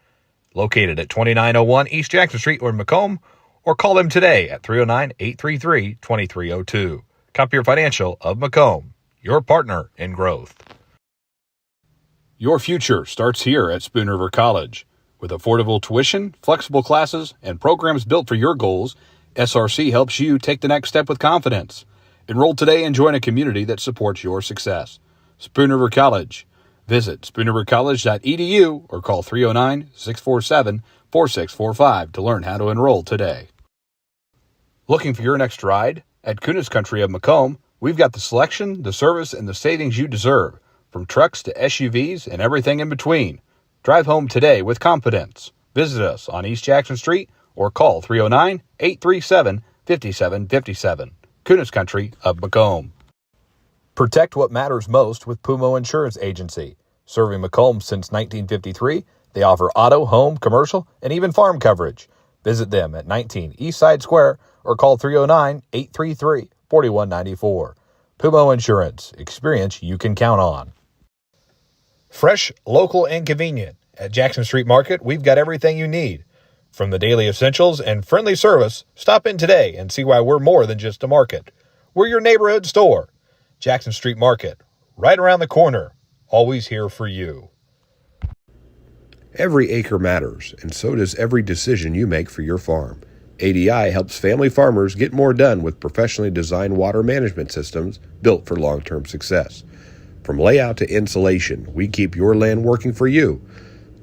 Located at 2901 East Jackson Street or in Macomb, or call them today at 309-833-2302. Compeer Financial of Macomb, your partner in growth. Your future starts here at Spoon River College. With affordable tuition, flexible classes, and programs built for your goals, SRC helps you take the next step with confidence. Enroll today and join a community that supports your success. Spoon River College. Visit spoonrivercollege.edu or call 309-647-4645 to learn how to enroll today. Looking for your next ride? At Kunis Country of Macomb, we've got the selection, the service, and the savings you deserve. From trucks to SUVs and everything in between. Drive home today with confidence. Visit us on East Jackson Street or call 309-837-5757. Kunis Country of Macomb. Protect what matters most with Pumo Insurance Agency. Serving Macomb since 1953, they offer auto, home, commercial, and even farm coverage. Visit them at 19 Eastside Square or call 309-833-4194. Pumo Insurance. Experience you can count on. Fresh, local, and convenient. At Jackson Street Market, we've got everything you need. From the daily essentials and friendly service, stop in today and see why we're more than just a market. We're your neighborhood store. Jackson Street Market, right around the corner. Always here for you. Every acre matters, and so does every decision you make for your farm. ADI helps family farmers get more done with professionally designed water management systems built for long-term success. From layout to insulation, we keep your land working for you.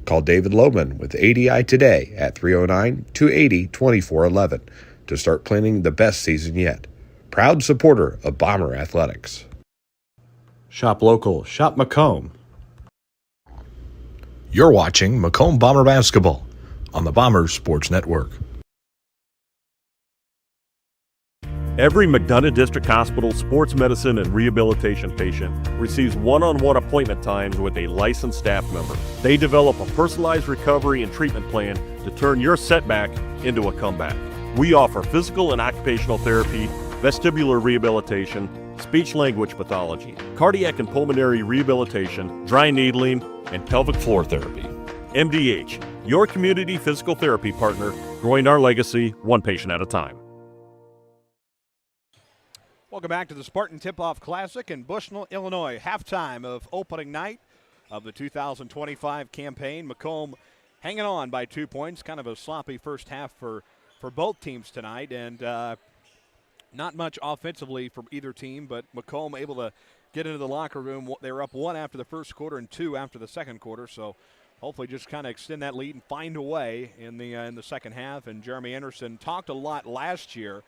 Call David Lohman with ADI today at 309-280-2411 to start planning the best season yet. Proud supporter of Bomber Athletics. Shop local, shop Macomb. You're watching Macomb Bomber Basketball on the Bombers Sports Network. Every McDonough District Hospital sports medicine and rehabilitation patient receives one-on-one appointment times with a licensed staff member. They develop a personalized recovery and treatment plan to turn your setback into a comeback. We offer physical and occupational therapy, vestibular rehabilitation, speech-language pathology, cardiac and pulmonary rehabilitation, dry needling, and pelvic floor therapy. MDH, your community physical therapy partner, growing our legacy one patient at a time. Welcome back to the Spartan Tip-Off Classic in Bushnell, Illinois. Halftime of opening night of the 2025 campaign. Macomb hanging on by 2 points. Kind of a sloppy first half for both teams tonight. And not much offensively from either team, but Macomb able to get into the locker room. They were up 1 after the first quarter and 2 after the second quarter. So hopefully just kind of extend that lead and find a way in the second half. And Jeremy Anderson talked a lot last year.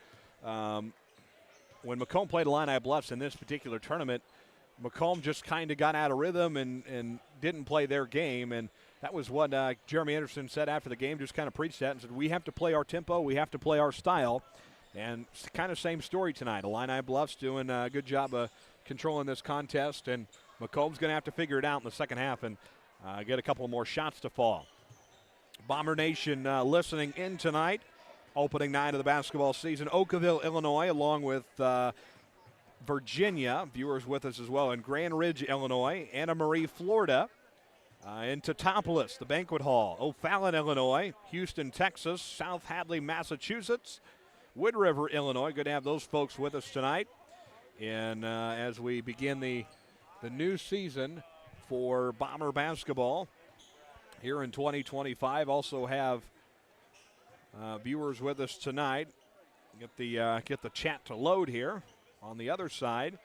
When Macomb played Illini Bluffs in this particular tournament, Macomb just kind of got out of rhythm and didn't play their game. And that was what Jeremy Anderson said after the game, just kind of preached that and said, we have to play our tempo, we have to play our style. And it's kind of same story tonight. Illini Bluffs doing a good job of controlling this contest, and Macomb's going to have to figure it out in the second half and get a couple more shots to fall. Bomber Nation listening in tonight. Opening night of the basketball season, Oakville, Illinois, along with Virginia. Viewers with us as well in Grand Ridge, Illinois, Anna Marie, Florida, In Teutopolis, the banquet hall, O'Fallon, Illinois, Houston, Texas, South Hadley, Massachusetts, Wood River, Illinois. Good to have those folks with us tonight. And as we begin the new season for Bomber basketball here in 2025, also have viewers with us tonight. Get the chat to load here on the other side.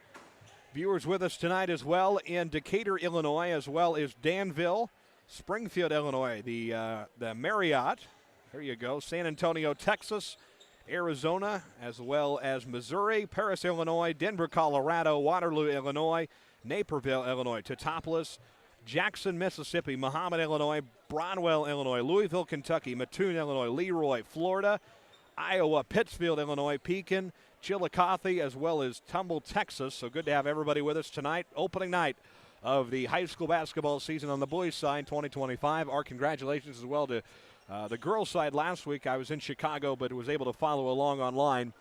Viewers with us tonight as well in Decatur, Illinois, as well as Danville, Springfield, Illinois, the Marriott. There you go. San Antonio, Texas, Arizona, as well as Missouri, Paris, Illinois, Denver, Colorado, Waterloo, Illinois, Naperville, Illinois, Teutopolis, Jackson, Mississippi, Mahomet, Illinois, Bronwell, Illinois, Louisville, Kentucky, Mattoon, Illinois, Leroy, Florida, Iowa, Pittsfield, Illinois, Pekin, Chillicothe, as well as Tumble, Texas. So good to have everybody with us tonight. Opening night of the high school basketball season on the boys' side, 2025. Our congratulations as well to the girls' side. Last week I was in Chicago, but was able to follow along online.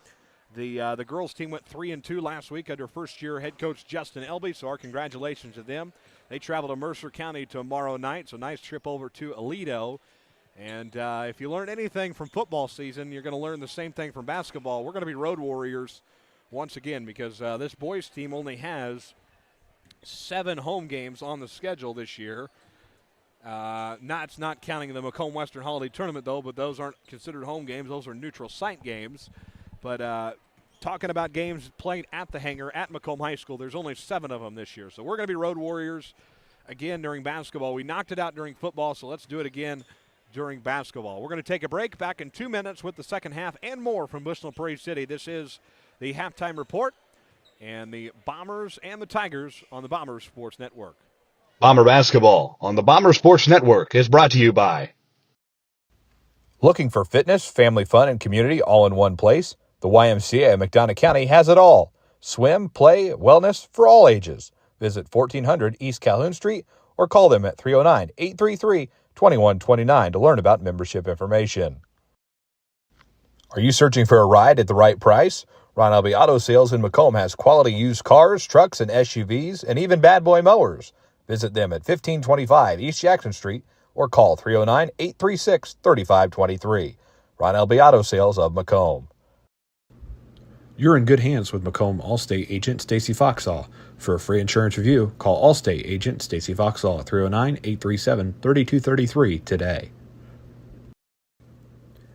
The girls' team went 3-2 last week under first-year head coach Justin Elby, so our congratulations to them. They travel to Mercer County tomorrow night, so nice trip over to Aledo. And if you learn anything from football season, you're going to learn the same thing from basketball. We're going to be road warriors once again because this boys team only has 7 home games on the schedule this year. It's not counting the Macomb Western Holiday Tournament, though, but those aren't considered home games. Those are neutral site games. But talking about games played at the hangar at Macomb High School, there's only 7 of them this year. So we're going to be road warriors again during basketball. We knocked it out during football, so let's do it again during basketball. We're going to take a break. Back in 2 minutes with the second half and more from Bushnell Prairie City. This is the halftime report and the Bombers and the Tigers on the Bomber Sports Network. Bomber basketball on the Bomber Sports Network is brought to you by. Looking for fitness, family fun, and community all in one place? The YMCA of McDonough County has it all. Swim, play, wellness for all ages. Visit 1400 East Calhoun Street or call them at 309-833-2129 to learn about membership information. Are you searching for a ride at the right price? Ron Elby Auto Sales in Macomb has quality used cars, trucks, and SUVs, and even bad boy mowers. Visit them at 1525 East Jackson Street or call 309-836-3523. Ron Elby Auto Sales of Macomb. You're in good hands with Macomb Allstate agent Stacy Foxall. For a free insurance review, call Allstate agent Stacy Foxall at 309-837-3233 today.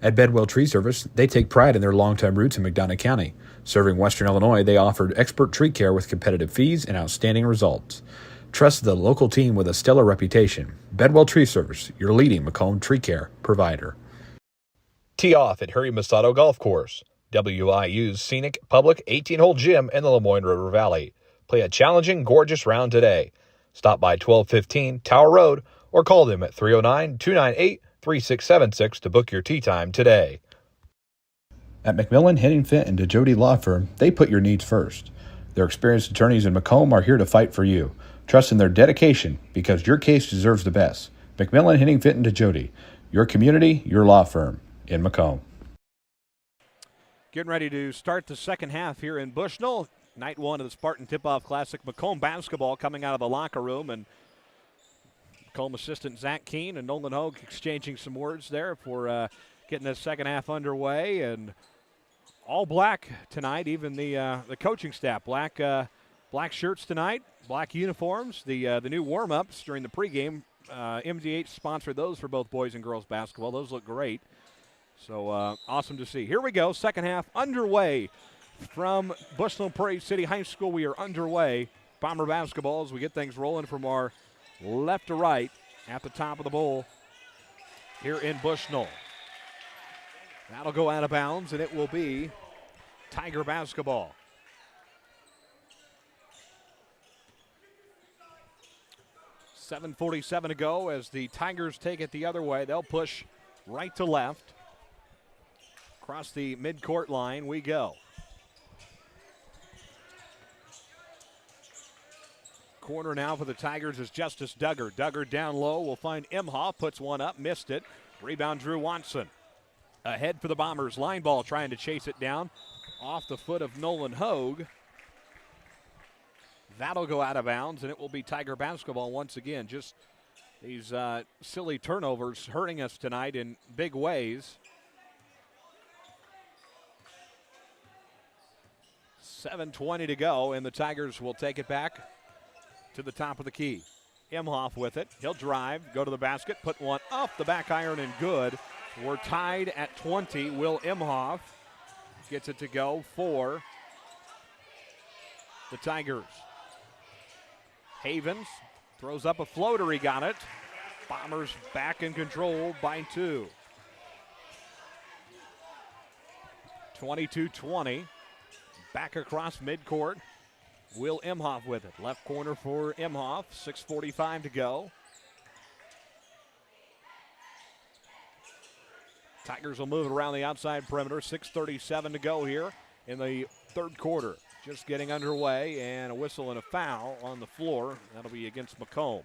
At Bedwell Tree Service, they take pride in their longtime roots in McDonough County. Serving Western Illinois, they offered expert tree care with competitive fees and outstanding results. Trust the local team with a stellar reputation. Bedwell Tree Service, your leading Macomb tree care provider. Tee off at Harry Masato Golf Course, WIU's scenic public 18-hole gym in the Lemoyne River Valley. Play a challenging, gorgeous round today. Stop by 1215 Tower Road or call them at 309-298-3676 to book your tee time today. At McMillan, Henningfit, and DeJody Law Firm, they put your needs first. Their experienced attorneys in Macomb are here to fight for you. Trust in their dedication because your case deserves the best. McMillan, Henningfit, and DeJody, your community, your law firm in Macomb. Getting ready to start the second half here in Bushnell. Night 1 of the Spartan Tip-Off Classic. Macomb basketball coming out of the locker room, and Macomb assistant Zach Keene and Nolan Hogue exchanging some words there for getting the second half underway. And all black tonight, even the coaching staff. Black shirts tonight, black uniforms. The new warm-ups during the pregame, MDH sponsored those for both boys and girls basketball. Those look great. So awesome to see. Here we go, second half underway from Bushnell Prairie City High School. We are underway. Bomber basketball as we get things rolling from our left to right at the top of the bowl here in Bushnell. That'll go out of bounds, and it will be Tiger basketball. .7:47 to go as the Tigers take it the other way. They'll push right to left. Across the midcourt line we go. Corner now for the Tigers is Justice Duggar. Duggar down low will find Imhoff, puts one up, missed it. Rebound Drew Watson. Ahead for the Bombers. Line ball trying to chase it down. Off the foot of Nolan Hogue. That'll go out of bounds, and it will be Tiger basketball once again. Just These silly turnovers hurting us tonight in big ways. 7:20 to go, and the Tigers will take it back to the top of the key. Imhoff with it. He'll drive, go to the basket, put one off the back iron and good. We're tied at 20. Will Imhoff gets it to go for the Tigers. Havens throws up a floater. He got it. Bombers back in control by 2. 22-20. Back across midcourt. Will Imhoff with it. Left corner for Imhoff. 6:45 to go. Tigers will move it around the outside perimeter. 6:37 to go here in the third quarter. Just getting underway, and a whistle and a foul on the floor. That'll be against Macomb.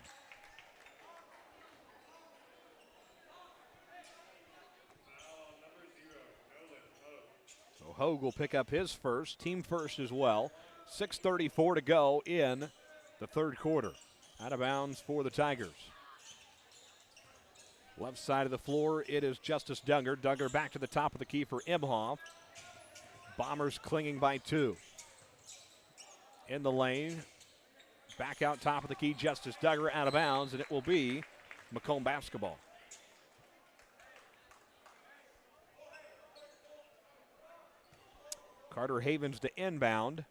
So Hogue will pick up his first, team first as well. 6:34 to go in the third quarter. Out of bounds for the Tigers. Left side of the floor, it is Justice Duggar. Duggar back to the top of the key for Imhoff. Bombers clinging by 2. In the lane, back out top of the key, Justice Duggar out of bounds, and it will be Macomb basketball. Carter Havens to inbound.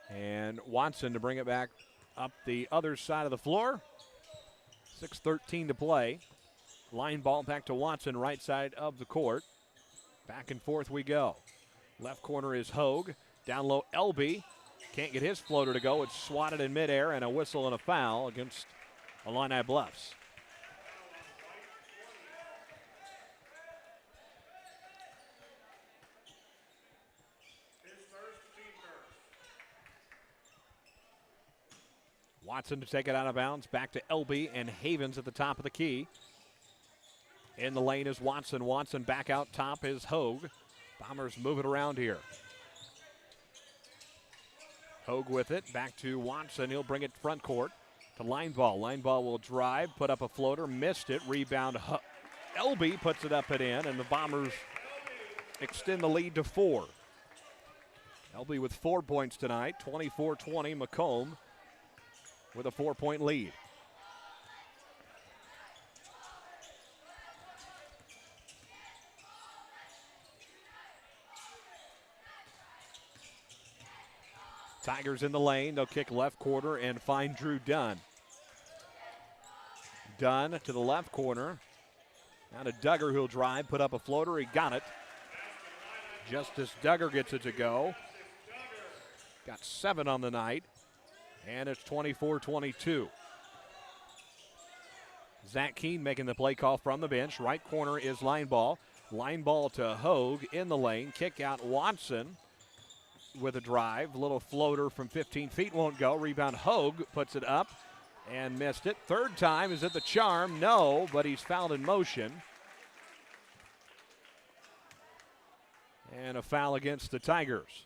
And Watson to bring it back up the other side of the floor. 6:13 to play. Line ball back to Watson, right side of the court. Back and forth we go. Left corner is Hogue. Down low, Elby. Can't get his floater to go. It's swatted in midair, and a whistle and a foul against Illini Bluffs. Watson to take it out of bounds. Back to Elby and Havens at the top of the key. In the lane is Watson. Watson back out top is Hogue. Bombers move it around here. Hogue with it. Back to Watson. He'll bring it front court to line ball. Line ball will drive. Put up a floater. Missed it. Rebound. Elby puts it up and in. And the Bombers extend the lead to 4. Elby with 4 points tonight. 24-20. Macomb with a 4-point lead. Tigers in the lane. They'll kick left corner and find Drew Dunn. Dunn to the left corner. Now to Duggar, who'll drive, put up a floater. He got it. Justice Duggar gets it to go. Got 7 on the night. And it's 24-22. Zach Keene making the play call from the bench. Right corner is line ball. Line ball to Hogue in the lane. Kick out Watson with a drive. Little floater from 15 feet won't go. Rebound Hogue puts it up and missed it. Third time, is it the charm? No, but he's fouled in motion. And a foul against the Tigers.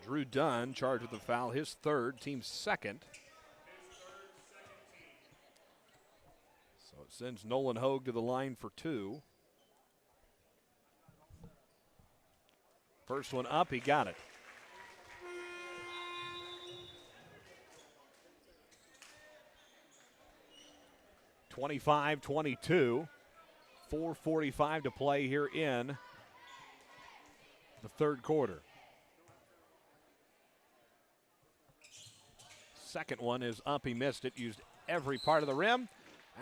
Drew Dunn charged with the foul, his third, team's second. So it sends Nolan Hogue to the line for 2. First one up, he got it. (25-22). 4:45 to play here in the third quarter. Second one is up. He missed it. Used every part of the rim.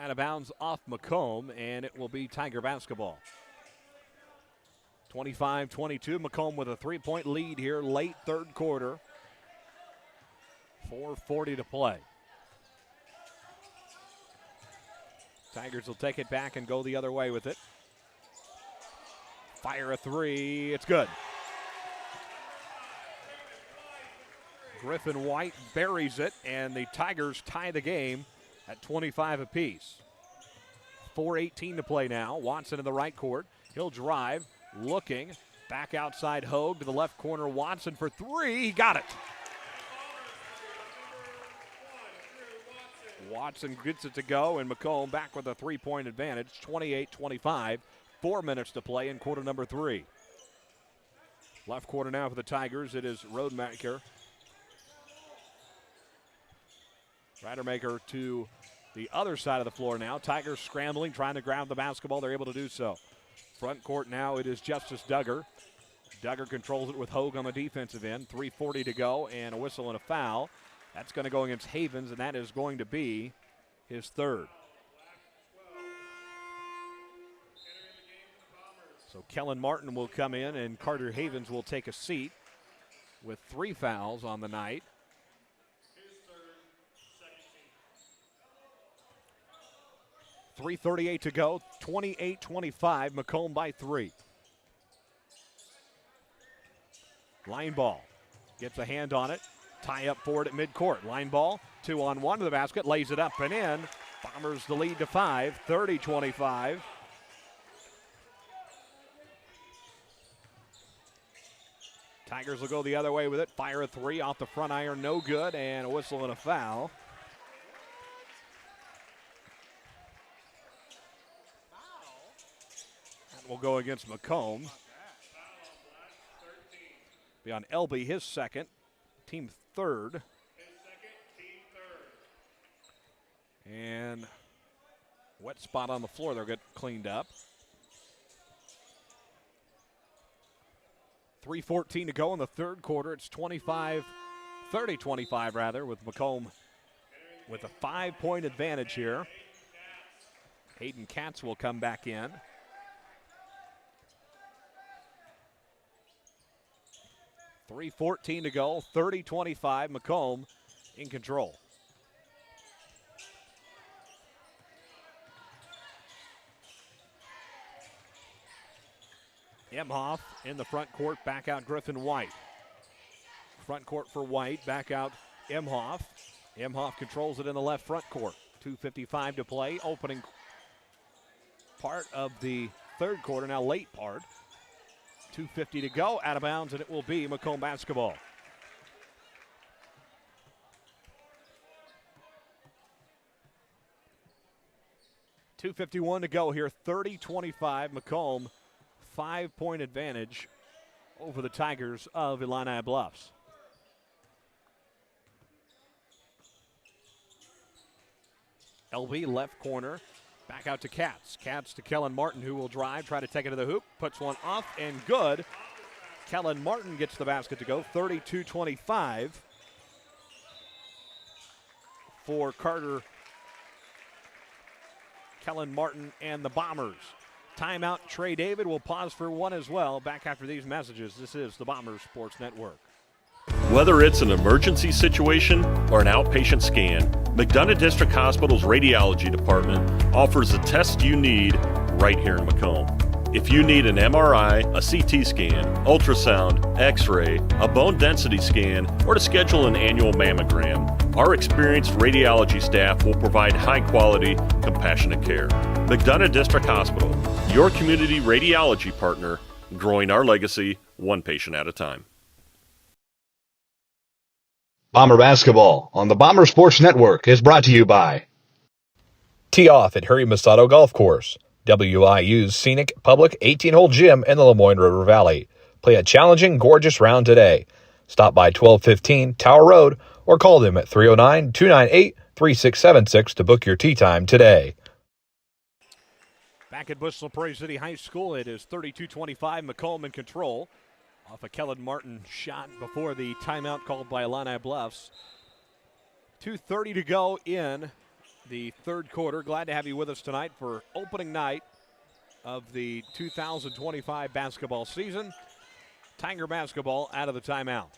Out of bounds off Macomb, and it will be Tiger basketball. 25-22. Macomb with a 3-point lead here, late third quarter. 4:40 to play. Tigers will take it back and go the other way with it. Fire a 3. It's good. Griffin White buries it, and the Tigers tie the game at 25 apiece. 4:18 to play now. Watson in the right court. He'll drive, looking, Back outside Hogue to the left corner. Watson for three. He got it. Watson gets it to go, and Macomb back with a 3-point advantage, 28-25. 4 minutes to play in quarter number 3. Left corner now for the Tigers. It is Rodemaker. Rademacher to the other side of the floor now. Tigers scrambling, trying to grab the basketball. They're able to do so. Front court now, it is Justice Duggar. Duggar controls it with Hogue on the defensive end. 3:40 to go, and a whistle and a foul. That's going to go against Havens, and that is going to be his third. So Kellen Martin will come in, and Carter Havens will take a seat with 3 fouls on the night. .338 to go, 28-25, Macomb by 3. Line ball, gets a hand on it. Tie up forward at midcourt. Line ball, 2-on-1 to the basket, lays it up and in. Bombers the lead to 5, 30-25. Tigers will go the other way with it. Fire a 3 off the front iron, no good, and a whistle and a foul. That will go against Macomb. Be on Elby, his second. Team third. And wet spot on the floor. They'll get cleaned up. 3:14 to go in the third quarter. It's 30-25 rather, with Macomb with a 5-point advantage here. Hayden Katz will come back in. .314 to go, 30-25, Macomb in control. Emhoff in the front court, back out Griffin White. Front court for White, back out Emhoff. Emhoff controls it in the left front court. 2:55 to play, opening part of the third quarter, now late part. 2:50 to go, out of bounds, and it will be Macomb basketball. .251 to go here, 30-25, Macomb, 5-point advantage over the Tigers of Illini Bluffs. LB left corner, back out to Katz. Katz to Kellen Martin, who will drive, try to take it to the hoop, puts one off and good. Kellen Martin gets the basket to go, 32-25 for Carter, Kellen Martin, and the Bombers. Timeout, Trey David will pause for one as well. Back after these messages, this is the Bombers Sports Network. Whether it's an emergency situation or an outpatient scan, McDonough District Hospital's radiology department offers the test you need right here in Macomb. If you need an MRI, a CT scan, ultrasound, x-ray, a bone density scan, or to schedule an annual mammogram, our experienced radiology staff will provide high-quality, compassionate care. McDonough District Hospital, your community radiology partner, growing our legacy one patient at a time. Bomber basketball on the Bomber Sports Network is brought to you by Tee off at Harry Masato Golf Course, WIU's scenic public 18-hole gym in the Lemoyne River Valley. Play a challenging, gorgeous round today. Stop by 1215 Tower Road or call them at 309-298-3676 to book your tee time today. Back at Bushel Prairie City High School, it is 32-25, Macomb in control. Off a Kellen Martin shot before the timeout called by Illini Bluffs. 2:30 to go in the third quarter. Glad to have you with us tonight for opening night of the 2025 basketball season. Tiger basketball out of the timeout.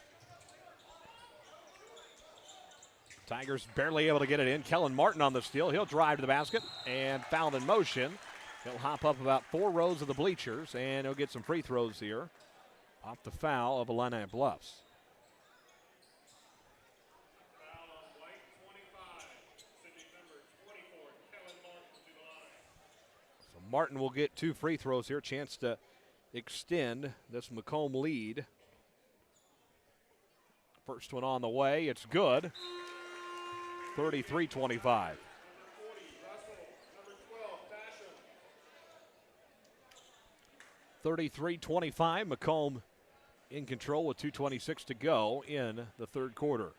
Tigers barely able to get it in. Kellen Martin on the steal. He'll drive to the basket and fouled in motion. He'll hop up about 4 rows of the bleachers, and he'll get some free throws here off the foul of Illini Bluffs. So Martin will get 2 free throws here. Chance to extend this Macomb lead. First one on the way. It's good. 33-25. 33-25. Macomb in control with 2:26 to go in the third quarter.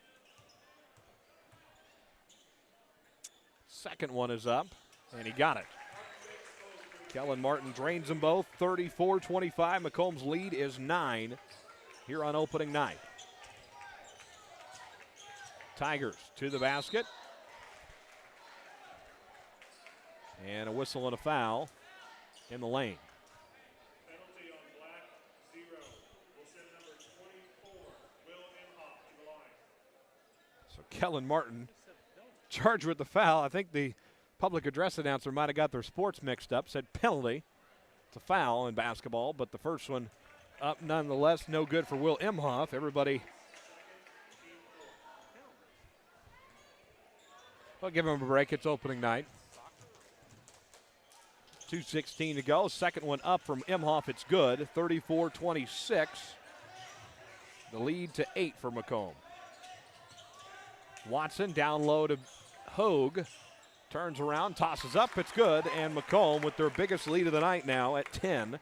Second one is up, and he got it. Kellen Martin drains them both. 34-25. Macomb's lead is 9 here on opening night. Tigers to the basket. And a whistle and a foul in the lane. Penalty on Black, 0. We'll send number 24, Will Imhoff, to the line. So Kellen Martin charged with the foul. I think the public address announcer might have got their sports mixed up, said penalty. It's a foul in basketball, but the first one up nonetheless. No good for Will Imhoff. Everybody, well, give him a break. It's opening night. 2:16 to go. Second one up from Imhoff. It's good. 34-26. The lead to 8 for Macomb. Watson down low to Hogue. Turns around, tosses up. It's good. And Macomb with their biggest lead of the night now at 10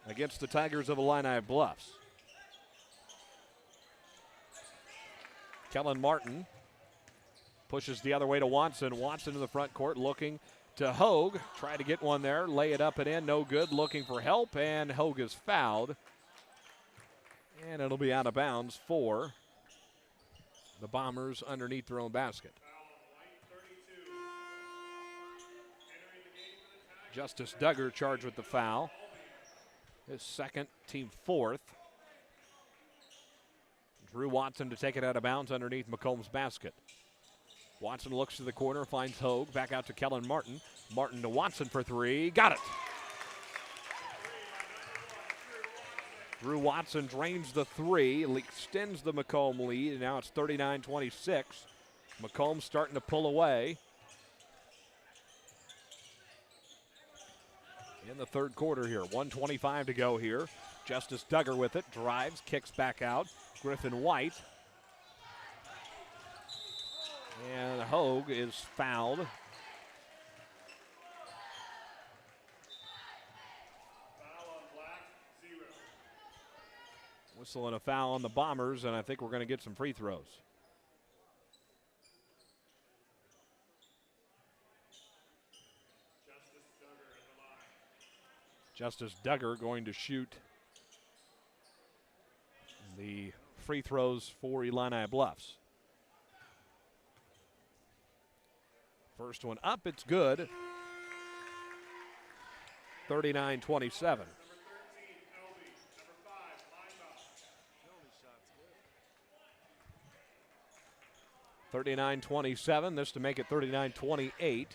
against the Tigers of Illini Bluffs. Kellen Martin pushes the other way to Watson. Watson in the front court looking to Hogue. Try to get one there. Lay it up and in. No good. Looking for help. And Hogue is fouled. And it'll be out of bounds for the Bombers underneath their own basket. Justice Duggar charged with the foul. His second, team fourth. Drew Watson to take it out of bounds underneath Macomb's basket. Watson looks to the corner, finds Hogue. Back out to Kellen Martin. Martin to Watson for 3. Got it. Drew Watson drains the 3, extends the Macomb lead, and now it's 39-26. Macomb starting to pull away in the third quarter here. 1:25 to go here. Justice Duggar with it, drives, kicks back out. Griffin White. And Hogue is fouled. Foul on Black, 0. Whistle and a foul on the Bombers, and I think we're going to get some free throws. Justice Duggar going to shoot the free throws for Illini Bluffs. First one up, it's good. 39-27. 39-27, this to make it 39-28.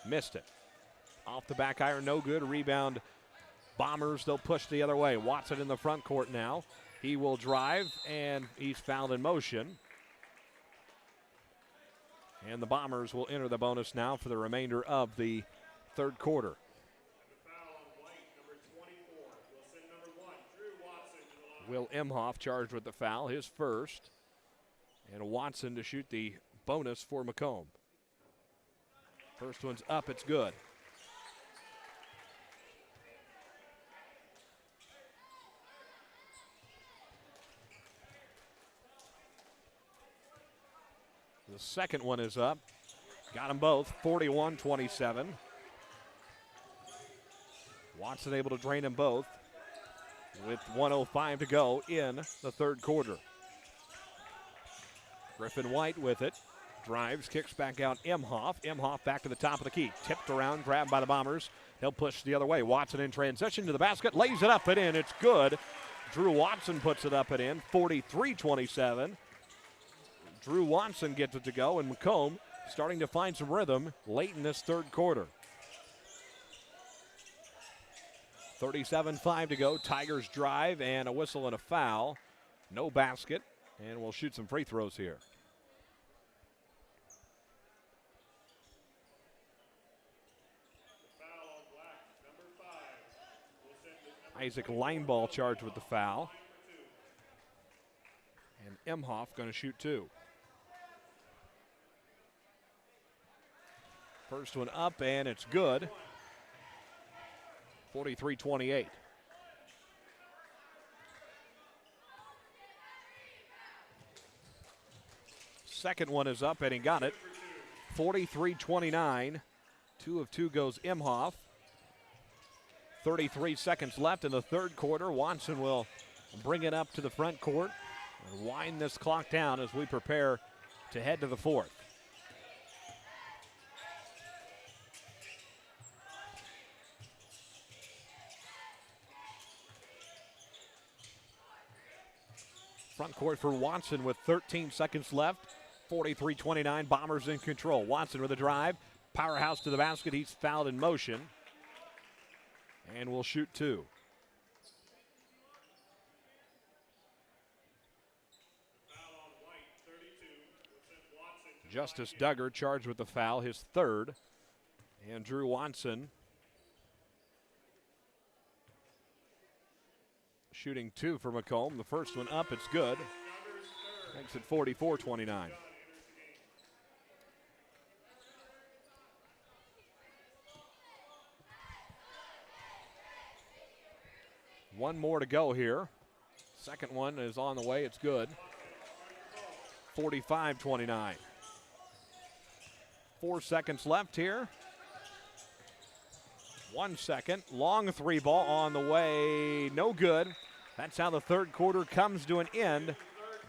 Missed it. Off the back iron, no good. Rebound, Bombers, they'll push the other way. Watson in the front court now. He will drive, and he's fouled in motion. And the Bombers will enter the bonus now for the remainder of the third quarter. Will Imhoff charged with the foul, his first. And Watson to shoot the bonus for Macomb. First one's up, it's good. The second one is up. Got them both, 41-27. Watson able to drain them both with 1:05 to go in the third quarter. Griffin White with it. Drives, kicks back out Imhoff. Imhoff back to the top of the key. Tipped around, grabbed by the Bombers. They'll push the other way. Watson in transition to the basket. Lays it up and in. It's good. Drew Watson puts it up and in. 43-27. Drew Watson gets it to go, and Macomb starting to find some rhythm late in this third quarter. 37-5 to go. Tigers drive and a whistle and a foul. No basket, and we'll shoot some free throws here. Foul on Black, number 5. Isaac Lineball charged with the foul. And Imhoff going to shoot 2. First one up, and it's good. 43-28. Second one is up, and he got it. 43-29. 2 of 2 goes Imhoff. 33 seconds left in the third quarter. Watson will bring it up to the front court and wind this clock down as we prepare to head to the fourth. Front court for Watson with 13 seconds left. 43-29, Bombers in control. Watson with a drive. Powerhouse to the basket. He's fouled in motion. And will shoot 2. Justice Duggar charged with the foul, his third. And Drew Watson shooting 2 for Macomb. The first one up, it's good. Makes it 44-29. One more to go here. Second one is on the way, it's good. 45-29. 4 seconds left here. 1 second. Long 3 ball on the way. No good. That's how the third quarter comes to an end.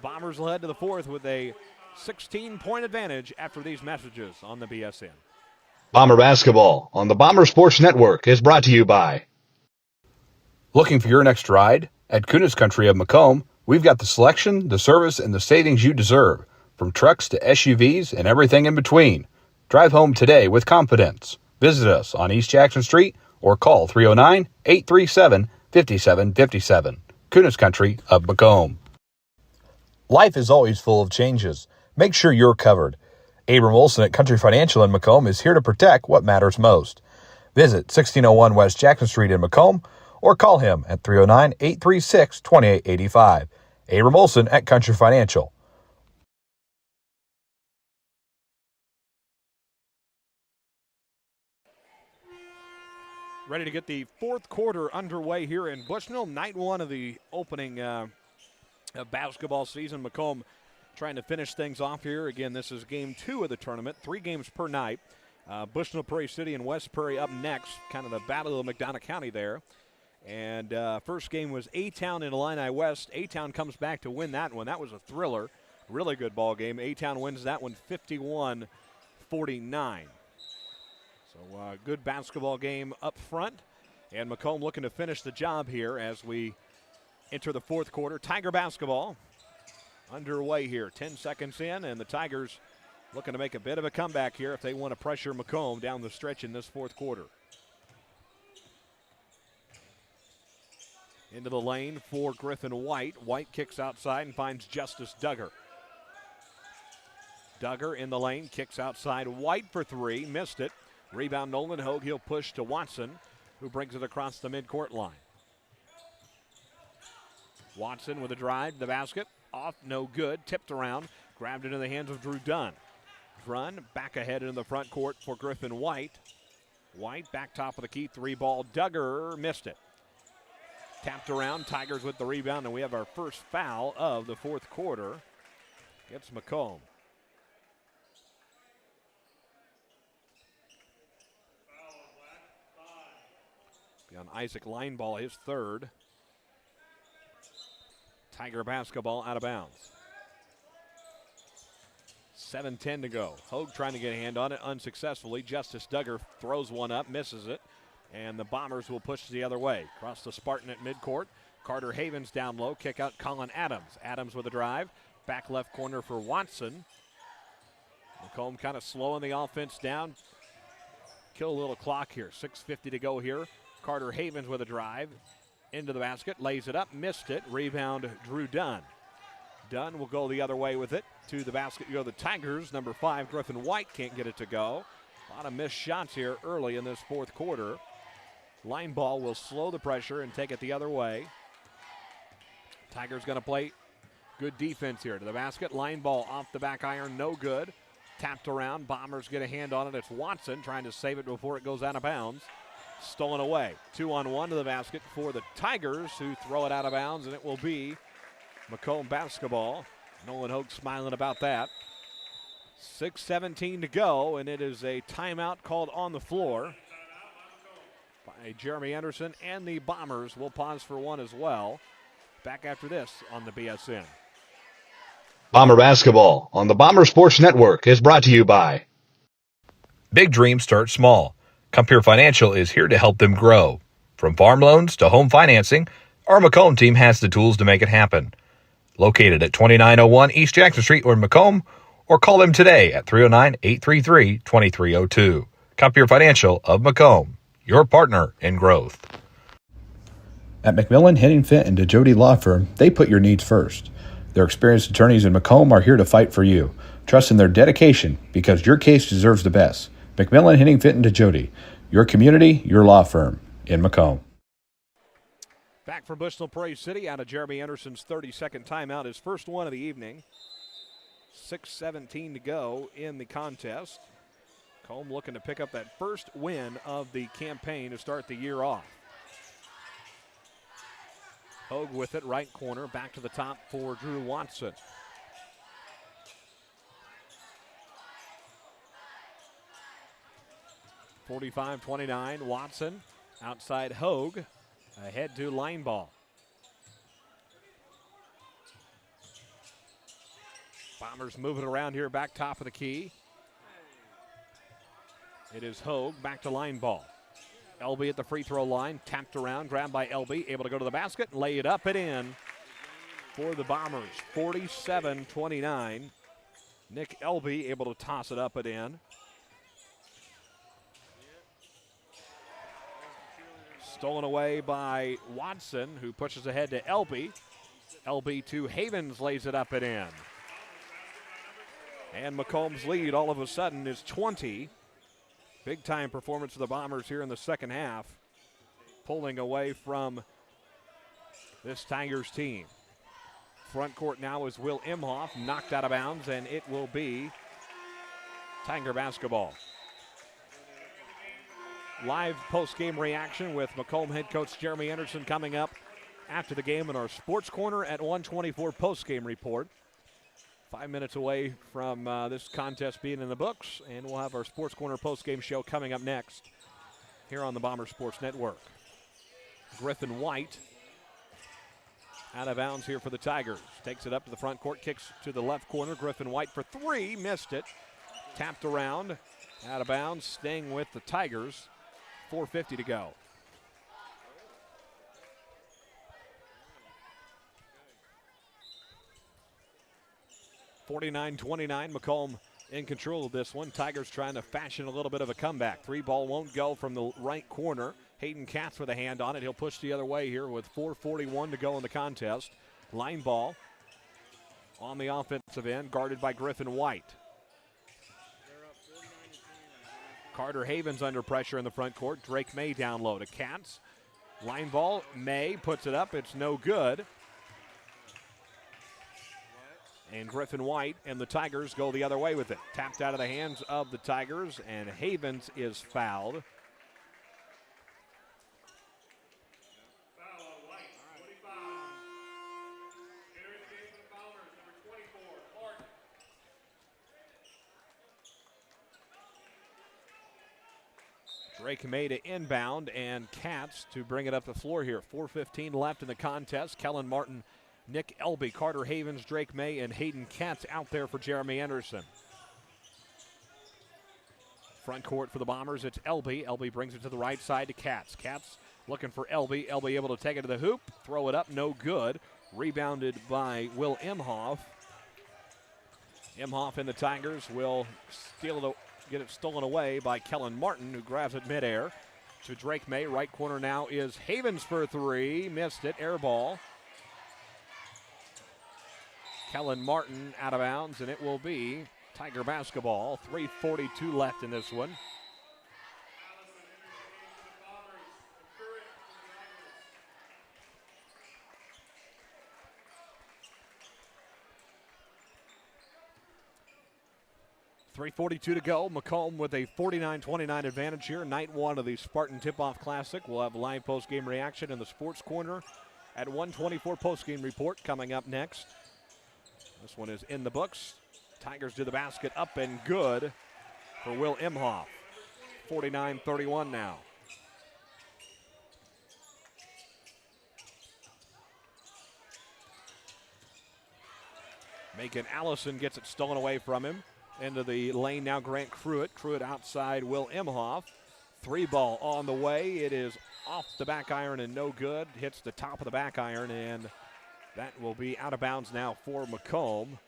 Bombers will head to the fourth with a 16-point advantage after these messages on the BSN. Bomber basketball on the Bomber Sports Network is brought to you by. Looking for your next ride? At Kunis Country of Macomb, we've got the selection, the service, and the savings you deserve. From trucks to SUVs and everything in between. Drive home today with confidence. Visit us on East Jackson Street or call 309-837-5757. Kunis Country of Macomb. Life is always full of changes. Make sure you're covered. Abram Olson at Country Financial in Macomb is here to protect what matters most. Visit 1601 West Jackson Street in Macomb or call him at 309-836-2885. Abram Olson at Country Financial. Ready to get the fourth quarter underway here in Bushnell. Night 1 of the opening basketball season. Macomb trying to finish things off here. Again, this is game 2 of the tournament. 3 games per night. Bushnell, Prairie City, and West Prairie up next. Kind of the battle of McDonough County there. And first game was A-Town in Illini West. A-Town comes back to win that one. That was a thriller. Really good ball game. A-Town wins that one 51-49. So good basketball game up front. And Macomb looking to finish the job here as we enter the fourth quarter. Tiger basketball underway here. 10 seconds in, and the Tigers looking to make a bit of a comeback here if they want to pressure Macomb down the stretch in this fourth quarter. Into the lane for Griffin White. White kicks outside and finds Justice Duggar. Duggar in the lane, kicks outside. White for 3, missed it. Rebound Nolan Hogue, he'll push to Watson, who brings it across the midcourt line. Watson with a drive to the basket. Off, no good. Tipped around. Grabbed it in the hands of Drew Dunn. Run back ahead in the front court for Griffin White. White back top of the key. 3-ball. Duggar missed it. Tapped around. Tigers with the rebound, and we have our first foul of the fourth quarter. Gets Macomb. On Isaac Lineball, his third. Tiger basketball out of bounds. 7:10 to go. Hogue trying to get a hand on it unsuccessfully. Justice Duggar throws one up, misses it, and the Bombers will push the other way. Across the Spartan at midcourt. Carter Havens down low. Kick out Colin Adams. Adams with a drive. Back left corner for Watson. Macomb kind of slowing the offense down. Kill a little clock here. 6:50 to go here. Carter Havens with a drive. Into the basket. Lays it up. Missed it. Rebound Drew Dunn. Dunn will go the other way with it. To the basket go the Tigers. Number 5, Griffin White can't get it to go. A lot of missed shots here early in this fourth quarter. Line ball will slow the pressure and take it the other way. Tigers going to play good defense here. To the basket, line ball off the back iron, no good. Tapped around, Bombers get a hand on it. It's Watson trying to save it before it goes out of bounds. Stolen away. 2-on-1 to the basket for the Tigers, who throw it out of bounds, and it will be Macomb basketball. Nolan Hogue smiling about that. 6:17 to go, and it is a timeout called on the floor by Jeremy Anderson, and the Bombers will pause for one as well. Back after this on the BSN. Bomber basketball on the Bomber Sports Network is brought to you by Big dreams start small. Compeer Financial is here to help them grow. From farm loans to home financing, our Macomb team has the tools to make it happen. Located at 2901 East Jackson Street or in Macomb, or call them today at 309-833-2302. Compeer Financial of Macomb, your partner in growth. At McMillan, Henning Fint, and DeJody Law Firm, they put your needs first. Their experienced attorneys in Macomb are here to fight for you. Trust in their dedication because your case deserves the best. McMillan, Henning Fint, and DeJody, your community, your law firm in Macomb. Back from Bushnell Prairie City out of Jeremy Anderson's 30-second timeout, his first one of the evening. 6:17 to go in the contest. Macomb looking to pick up that first win of the campaign to start the year off. Hogue with it, right corner, back to the top for Drew Watson. (45-29), Watson outside Hogue, ahead to line ball. Bombers moving around here, back top of the key. It is Hogue, back to line ball. LB at the free throw line, tapped around, grabbed by LB, able to go to the basket, lay it up and in for the Bombers. 47-29. Nick LB able to toss it up and in. Stolen away by Watson, who pushes ahead to LB. LB to Havens, lays it up and in. And Macomb's lead all of a sudden is 20. Big time performance of the Bombers here in the second half, pulling away from this Tigers team. Front court now is Will Imhoff, knocked out of bounds, and it will be Tiger basketball. Live post-game reaction with Macomb head coach Jeremy Anderson coming up after the game in our Sports Corner at 1:24 post-game report. 5 minutes away from this contest being in the books, and we'll have our Sports Corner post-game show coming up next here on the Bomber Sports Network. Griffin White out of bounds here for the Tigers. Takes it up to the front court, kicks to the left corner. Griffin White for three, missed it. Tapped around, out of bounds, staying with the Tigers. 4:50 to go. (49-29), Macomb in control of this one. Tigers trying to fashion a little bit of a comeback. Three ball won't go from the right corner. Hayden Katz with a hand on it. He'll push the other way here with 4:41 to go in the contest. Line ball on the offensive end, guarded by Griffin White. Carter Havens under pressure in the front court. Drake May down low to Katz. Line ball, May puts it up. It's no good. And Griffin White and the Tigers go the other way with it. Tapped out of the hands of the Tigers, and Havens is fouled. Foul on White, 25. Entering the game for the Bombers, number 24, Martin. Drake May to inbound, and Katz to bring it up the floor here. 4:15 left in the contest. Kellen Martin, Nick Elby, Carter Havens, Drake May, and Hayden Katz out there for Jeremy Anderson. Front court for the Bombers, it's Elby. Elby brings it to the right side to Katz. Katz looking for Elby. Elby able to take it to the hoop, throw it up, no good. Rebounded by Will Imhoff. Imhoff and the Tigers will get it stolen away by Kellen Martin, who grabs it midair. To Drake May, right corner now is Havens for three. Missed it, air ball. Kellen Martin out of bounds, and it will be Tiger basketball. 3:42 left in this one. 3:42 to go. Macomb with a 49-29 advantage here. Night one of the Spartan Tip-Off Classic. We'll have live post-game reaction in the Sports Corner at 1:24 post-game report coming up next. This one is in the books. Tigers to the basket, up and good for Will Imhoff. 49-31 now. Macon Allison gets it stolen away from him. Into the lane now, Grant Pruitt. Pruitt outside Will Imhoff. Three ball on the way. It is off the back iron and no good. Hits the top of the back iron, and that will be out of bounds now for Macomb.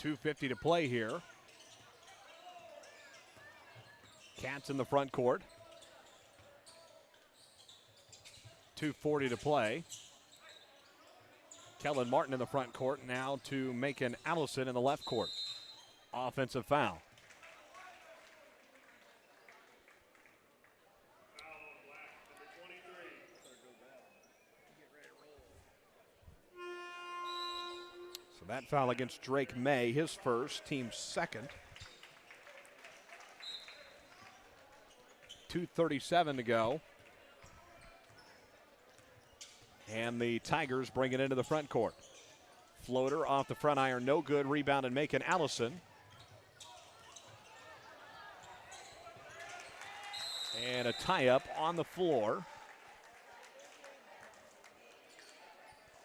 .250 to play here. Cats in the front court. 2:40 to play. Kellen Martin in the front court now to Macon Allison in the left court. Offensive foul. So that foul against Drake May, his first, team second. 2:37 to go. And the Tigers bring it into the front court. Floater off the front iron, no good. Rebounded Macon Allison. And a tie-up on the floor.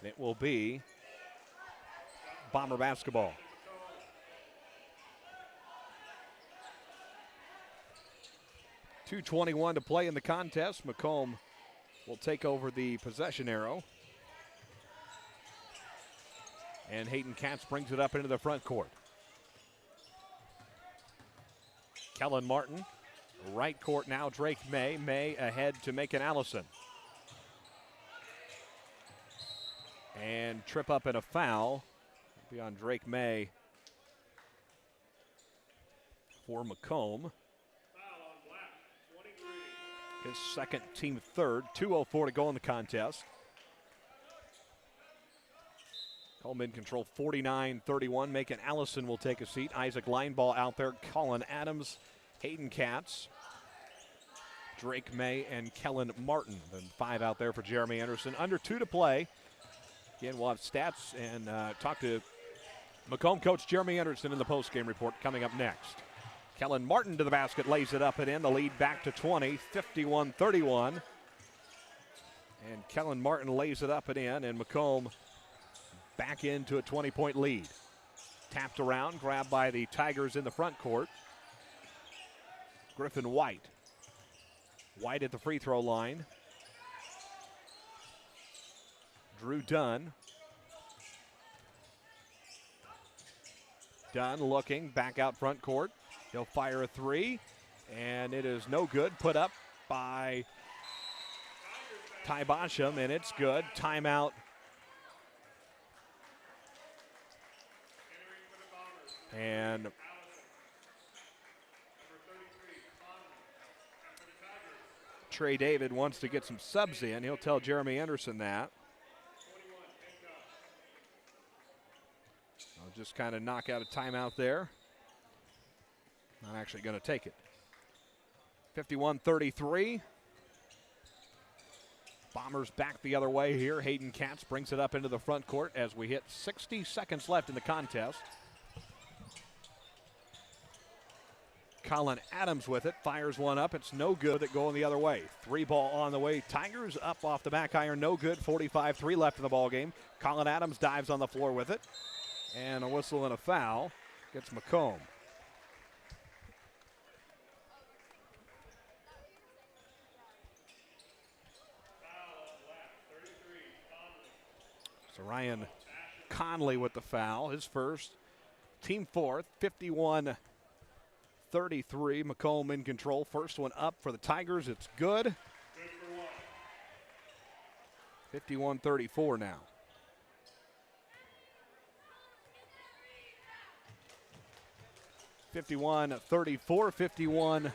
It will be Bomber basketball. .221 to play in the contest. Macomb will take over the possession arrow. And Hayden Katz brings it up into the front court. Kellen Martin, right court now, Drake May. May ahead to Macon Allison. And trip up and a foul. Be on Drake May for Macomb. His second, team third. 2:04 to go in the contest. Macomb in control, 49-31. Macon Allison will take a seat. Isaac Lineball out there. Colin Adams, Hayden Katz, Drake May, and Kellen Martin. Then five out there for Jeremy Anderson. Under 2 to play. Again, we'll have stats and talk to Macomb coach Jeremy Anderson in the postgame report coming up next. Kellen Martin to the basket, lays it up and in. The lead back to 20, 51-31. And Kellen Martin lays it up and in, and Macomb back into a 20-point lead. Tapped around, grabbed by the Tigers in the front court. Griffin White. White at the free throw line. Drew Dunn. Dunn looking back out front court. He'll fire a three, and it is no good. Put up by Ty Bosham, and it's good. Timeout. And Trey David wants to get some subs in. He'll tell Jeremy Anderson that. I'll just kind of knock out a timeout there. Not actually going to take it. 51-33. Bombers back the other way here. Hayden Katz brings it up into the front court as we hit 60 seconds left in the contest. Colin Adams with it, fires one up. It's no good. It going the other way. Three ball on the way. Tigers up off the back iron, no good. 45-3 left in the ball game. Colin Adams dives on the floor with it. And a whistle and a foul gets Macomb. So Ryan Conley with the foul, his first. team fourth, 51-33. Macomb in control. First one up for the Tigers. It's good. 51-34 now. $51-34,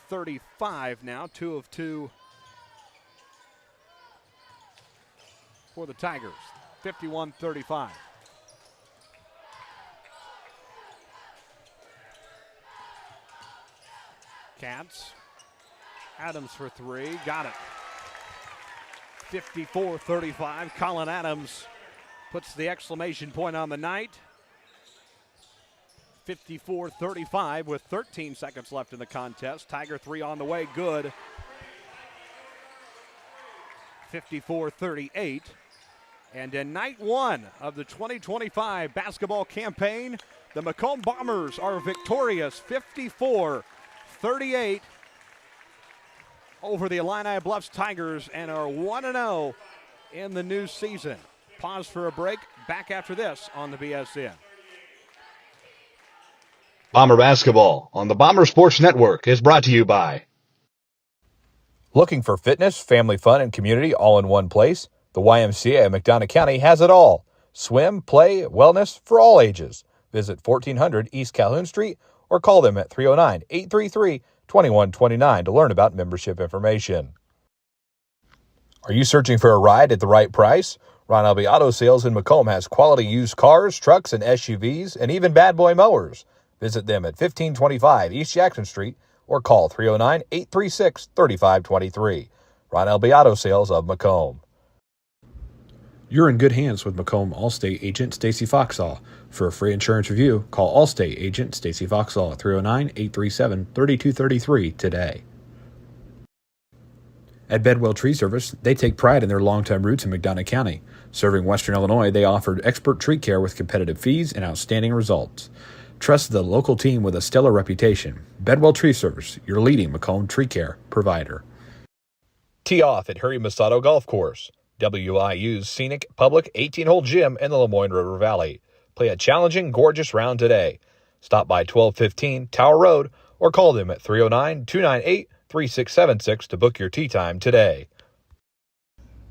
51-35 now. 2 of 2 for the Tigers. 51-35. Cats. Adams for 3. Got it. 54-35. Colin Adams puts the exclamation point on the night. 54-35 with 13 seconds left in the contest. Tiger 3 on the way. Good. 54-38. And in night 1 of the 2025 basketball campaign, the Macomb Bombers are victorious 54-38 over the Illini Bluffs Tigers and are 1-0 in the new season. Pause for a break. Back after this on the BSN. Bomber basketball on the Bomber Sports Network is brought to you by. Looking for fitness, family fun, and community all in one place? The YMCA of McDonough County has it all. Swim, play, wellness for all ages. Visit 1400 East Calhoun Street or call them at 309-833-2129 to learn about membership information. Are you searching for a ride at the right price? Ron Albee Auto Sales in Macomb has quality used cars, trucks, and SUVs, and even bad boy mowers. Visit them at 1525 East Jackson Street or call 309-836-3523. Ron Albee Auto Sales of Macomb. You're in good hands with Macomb Allstate agent Stacy Foxall. For a free insurance review, call Allstate agent Stacy Foxall at 309-837-3233 today. At Bedwell Tree Service, they take pride in their longtime roots in McDonough County. Serving Western Illinois, they offered expert tree care with competitive fees and outstanding results. Trust the local team with a stellar reputation. Bedwell Tree Service, your leading Macomb tree care provider. Tee off at Harry Masato Golf Course, WIU's scenic public 18-hole gym in the Lemoyne River Valley. Play a challenging, gorgeous round today. Stop by 1215 Tower Road or call them at 309-298-3676 to book your tee time today.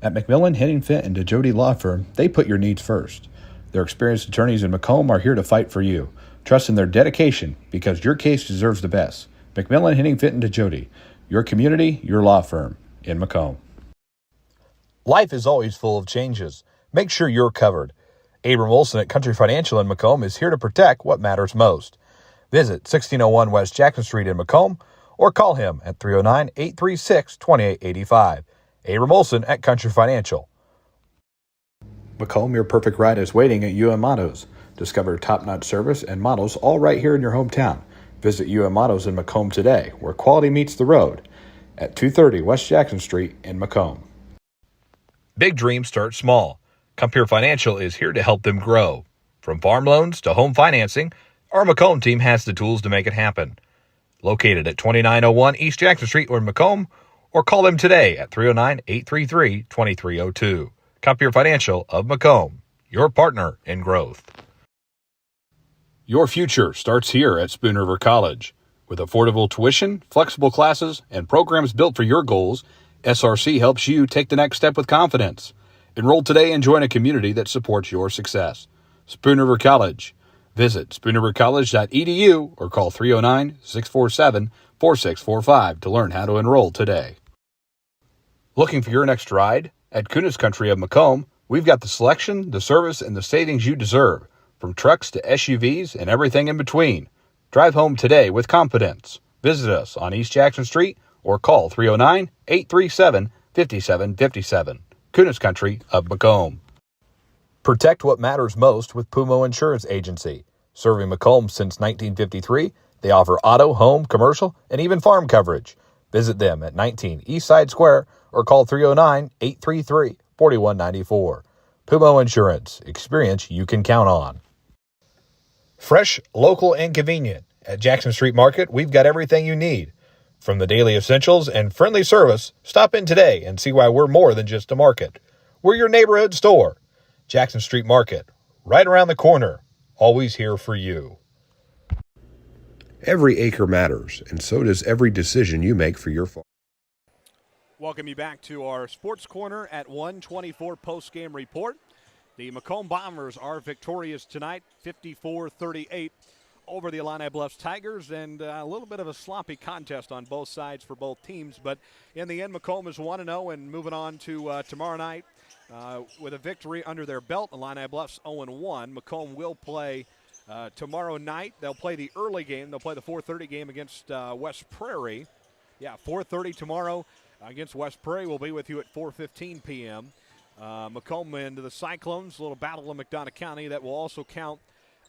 At McMillan, Henningfit, and DeJody Law Firm, they put your needs first. Their experienced attorneys in Macomb are here to fight for you. Trust in their dedication because your case deserves the best. McMillan, Henningfit, and DeJody, your community, your law firm in Macomb. Life is always full of changes. Make sure you're covered. Abram Olson at Country Financial in Macomb is here to protect what matters most. Visit 1601 West Jackson Street in Macomb or call him at 309-836-2885. Abram Olson at Country Financial. Macomb, your perfect ride is waiting at UM Autos. Discover top-notch service and models all right here in your hometown. Visit UM Autos in Macomb today, where quality meets the road, at 230 West Jackson Street in Macomb. Big dreams start small. Compeer Financial is here to help them grow. From farm loans to home financing, our Macomb team has the tools to make it happen. Located at 2901 East Jackson Street in Macomb, or call them today at 309-833-2302. Compeer Financial of Macomb, your partner in growth. Your future starts here at Spoon River College. With affordable tuition, flexible classes, and programs built for your goals, SRC helps you take the next step with confidence. Enroll today and join a community that supports your success. Spoon River College. Visit spoonrivercollege.edu or call 309-647-4645 to learn how to enroll today. Looking for your next ride? At Kunis Country of Macomb, we've got the selection, the service, and the savings you deserve. From trucks to SUVs and everything in between. Drive home today with confidence. Visit us on East Jackson Street or call 309-837-5757. Kunis Country of Macomb. Protect what matters most with Pumo Insurance Agency. Serving Macomb since 1953, they offer auto, home, commercial, and even farm coverage. Visit them at 19 Eastside Square or call 309-833-4194. Pumo Insurance. Experience you can count on. Fresh, local, and convenient. At Jackson Street Market, we've got everything you need. From the daily essentials and friendly service, stop in today and see why we're more than just a market. We're your neighborhood store. Jackson Street Market, right around the corner. always here for you. Every acre matters, and so does every decision you make for your farm. Welcome you back to our Sports Corner at 1:24 post-game report. The Macomb Bombers are victorious tonight, 54-38 over the Illini Bluffs Tigers, and a little bit of a sloppy contest on both sides for both teams. But in the end, Macomb is 1-0 and moving on to tomorrow night with a victory under their belt. Illini Bluffs 0-1. Macomb will play tomorrow night. They'll play the early game. They'll play the 4:30 game against West Prairie. Yeah, 4:30 tomorrow against West Prairie. We'll be with you at 4:15 p.m. Macomb into the Cyclones, a little battle in McDonough County that will also count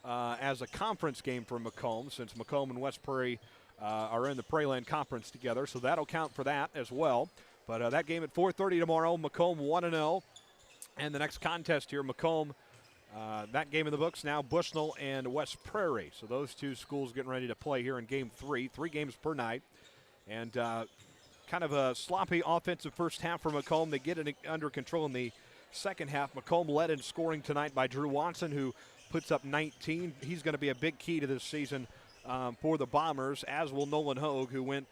as a conference game for Macomb, since Macomb and West Prairie are in the Prairieland Conference together, so that'll count for that as well. But that game at 4:30 tomorrow, Macomb 1-0. And the next contest here, Macomb, that game in the books now, Bushnell and West Prairie. So those two schools getting ready to play here in game 3 games per night. And kind of a sloppy offensive first half for Macomb. They get it under control in the second half. Macomb led in scoring tonight by Drew Watson, who puts up 19. He's going to be a big key to this season for the Bombers, as will Nolan Hogue, who went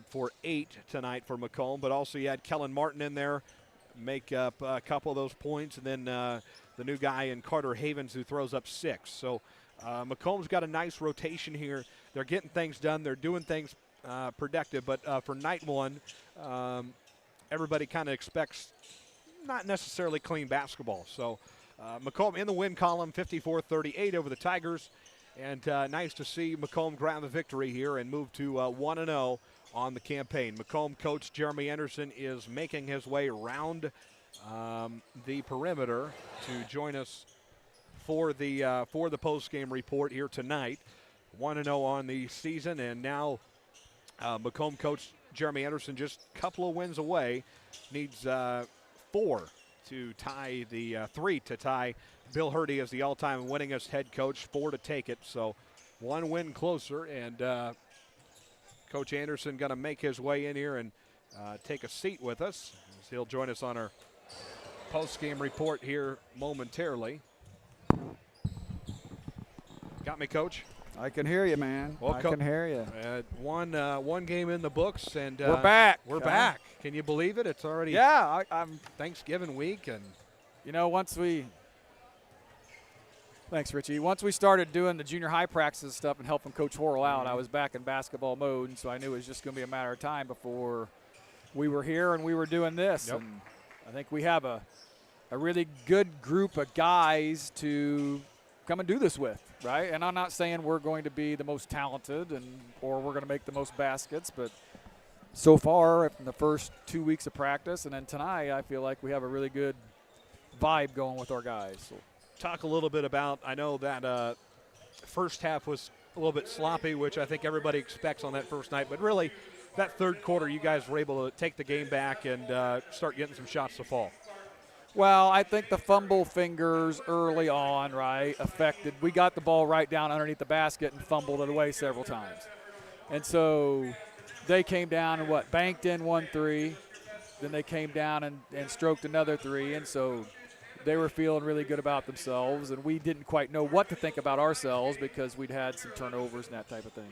for 8 tonight for Macomb. But also you had Kellen Martin in there, make up a couple of those points. And then the new guy in Carter Havens, who throws up 6. So Macomb's got a nice rotation here. They're getting things done. They're doing things productive. But for night one, everybody kind of expects not necessarily clean basketball. So Macomb in the win column, 54-38 over the Tigers. And nice to see Macomb grab the victory here and move to 1-0 on the campaign. Macomb coach Jeremy Anderson is making his way around the perimeter to join us for the post-game report here tonight. 1-0 on the season, and now Macomb coach Jeremy Anderson just a couple of wins away. Needs 4 to tie the 3 to tie Bill Hurdy as the all-time winningest head coach, 4 to take it. So 1 win closer, and Coach Anderson going to make his way in here and take a seat with us. He'll join us on our post-game report here momentarily. Got me, Coach? I can hear you, man. Well, I can hear you. One game in the books, and we're back. We're back. Can you believe it? It's already I'm Thanksgiving week, and thanks, Richie. Once we started doing the junior high practices stuff and helping Coach Horrell out, I was back in basketball mode, and so I knew it was just going to be a matter of time before we were here and we were doing this. Yep. And I think we have a really good group of guys to come and do this with, right? And I'm not saying we're going to be the most talented or we're going to make the most baskets, but so far in the first 2 weeks of practice and then tonight, I feel like we have a really good vibe going with our guys. So. Talk a little bit about, I know that first half was a little bit sloppy, which I think everybody expects on that first night, but really that third quarter you guys were able to take the game back and start getting some shots to fall. Well, I think the fumble fingers early on, right, affected. We got the ball right down underneath the basket and fumbled it away several times. And so they came down and banked in 1-3. Then they came down and stroked another 3. And so they were feeling really good about themselves. And we didn't quite know what to think about ourselves because we'd had some turnovers and that type of thing.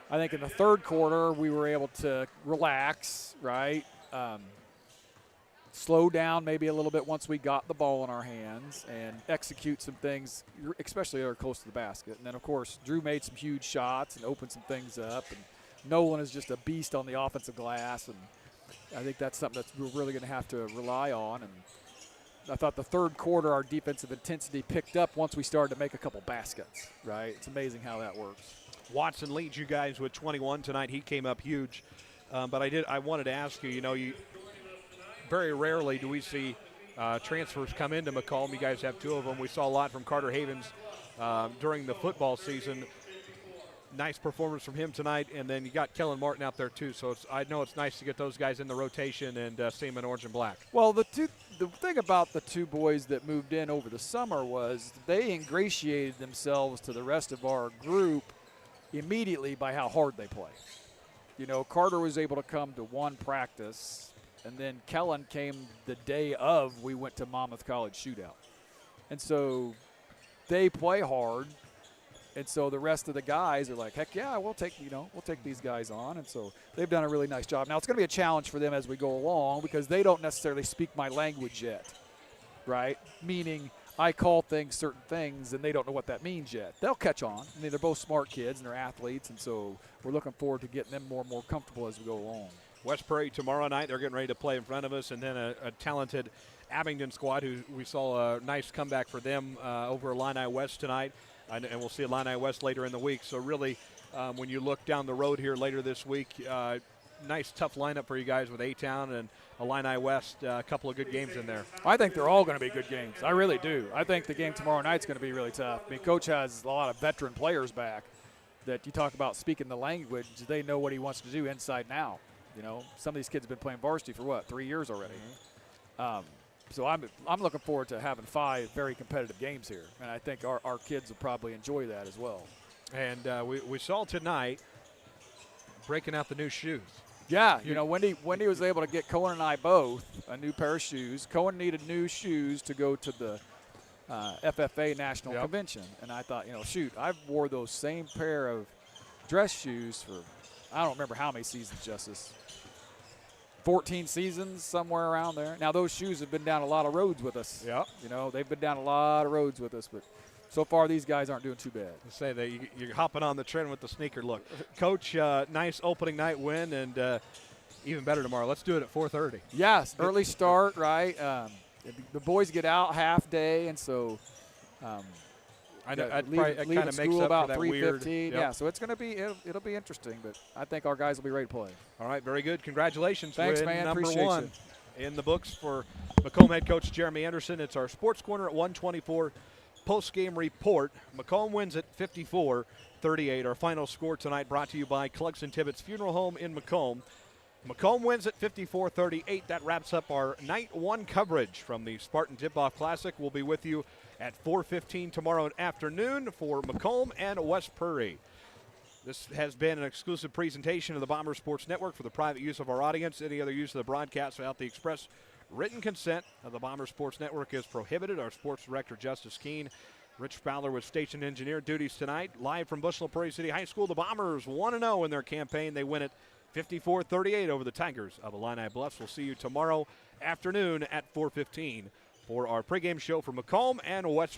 I think in the third quarter we were able to relax, right, slow down maybe a little bit once we got the ball in our hands and execute some things, especially that are close to the basket. And then, of course, Drew made some huge shots and opened some things up. And Nolan is just a beast on the offensive glass, and I think that's something that we're really going to have to rely on. And I thought the third quarter our defensive intensity picked up once we started to make a couple baskets, right? It's amazing how that works. Watson leads you guys with 21 tonight. He came up huge. But I wanted to ask you, very rarely do we see transfers come into Macomb. You guys have 2 of them. We saw a lot from Carter Havens during the football season. Nice performance from him tonight, and then you got Kellen Martin out there too. So I know it's nice to get those guys in the rotation and see them in orange and black. Well, the thing about the 2 boys that moved in over the summer was they ingratiated themselves to the rest of our group immediately by how hard they play. Carter was able to come to 1 practice. And then Kellen came the day of we went to Monmouth College shootout. And so they play hard. And so the rest of the guys are like, heck yeah, we'll take these guys on. And so they've done a really nice job. Now it's going to be a challenge for them as we go along because they don't necessarily speak my language yet, right? Meaning I call things certain things and they don't know what that means yet. They'll catch on. I mean, they're both smart kids and they're athletes. And so we're looking forward to getting them more and more comfortable as we go along. West Prairie tomorrow night, they're getting ready to play in front of us. And then a talented Abingdon squad who we saw a nice comeback for them over Illini West tonight. And we'll see Illini West later in the week. So really, when you look down the road here later this week, nice tough lineup for you guys with A-Town and Illini West. A couple of good games in there. I think they're all going to be good games. I really do. I think the game tomorrow night's going to be really tough. I mean, Coach has a lot of veteran players back that you talk about speaking the language. They know what he wants to do inside and out. You know, some of these kids have been playing varsity for, 3 years already. So I'm looking forward to having 5 very competitive games here, and I think our kids will probably enjoy that as well. And we saw tonight breaking out the new shoes. Yeah, you know, Wendy was able to get Cohen and I both a new pair of shoes. Cohen needed new shoes to go to the FFA National Convention, and I thought, shoot, I've wore those same pair of dress shoes for I don't remember how many seasons, Justice. 14 seasons, somewhere around there. Now, those shoes have been down a lot of roads with us. Yeah. They've been down a lot of roads with us, but so far these guys aren't doing too bad. Say that you're hopping on the trend with the sneaker look. Coach, nice opening night win, and even better tomorrow. Let's do it at 4:30. Yes, early start, right? The boys get out half day, and so I know leave kind of makes school up about for that 3:15. weird. Yeah, so it's going to be it'll be interesting, but I think our guys will be ready to play. All right, very good. Congratulations. Thanks, win man. number Appreciate 1 you. in the books for Macomb head coach Jeremy Anderson. It's our Sports Corner at 1:24 post-game report. Macomb wins at 54-38. Our final score tonight brought to you by Clugson Tibbetts Funeral Home in Macomb. Macomb wins at 54-38. That wraps up our night 1 coverage from the Spartan Tip-Off Classic. We'll be with you at 4:15 tomorrow afternoon for Macomb and West Prairie. This has been an exclusive presentation of the Bomber Sports Network for the private use of our audience. Any other use of the broadcast without the express written consent of the Bomber Sports Network is prohibited. Our sports director, Justice Keene. Rich Fowler with station engineer duties tonight. Live from Bushnell Prairie City High School, the Bombers 1-0 in their campaign. They win it 54-38 over the Tigers of Illini Bluffs. We'll see you tomorrow afternoon at 4:15 for our pregame show for Macomb and West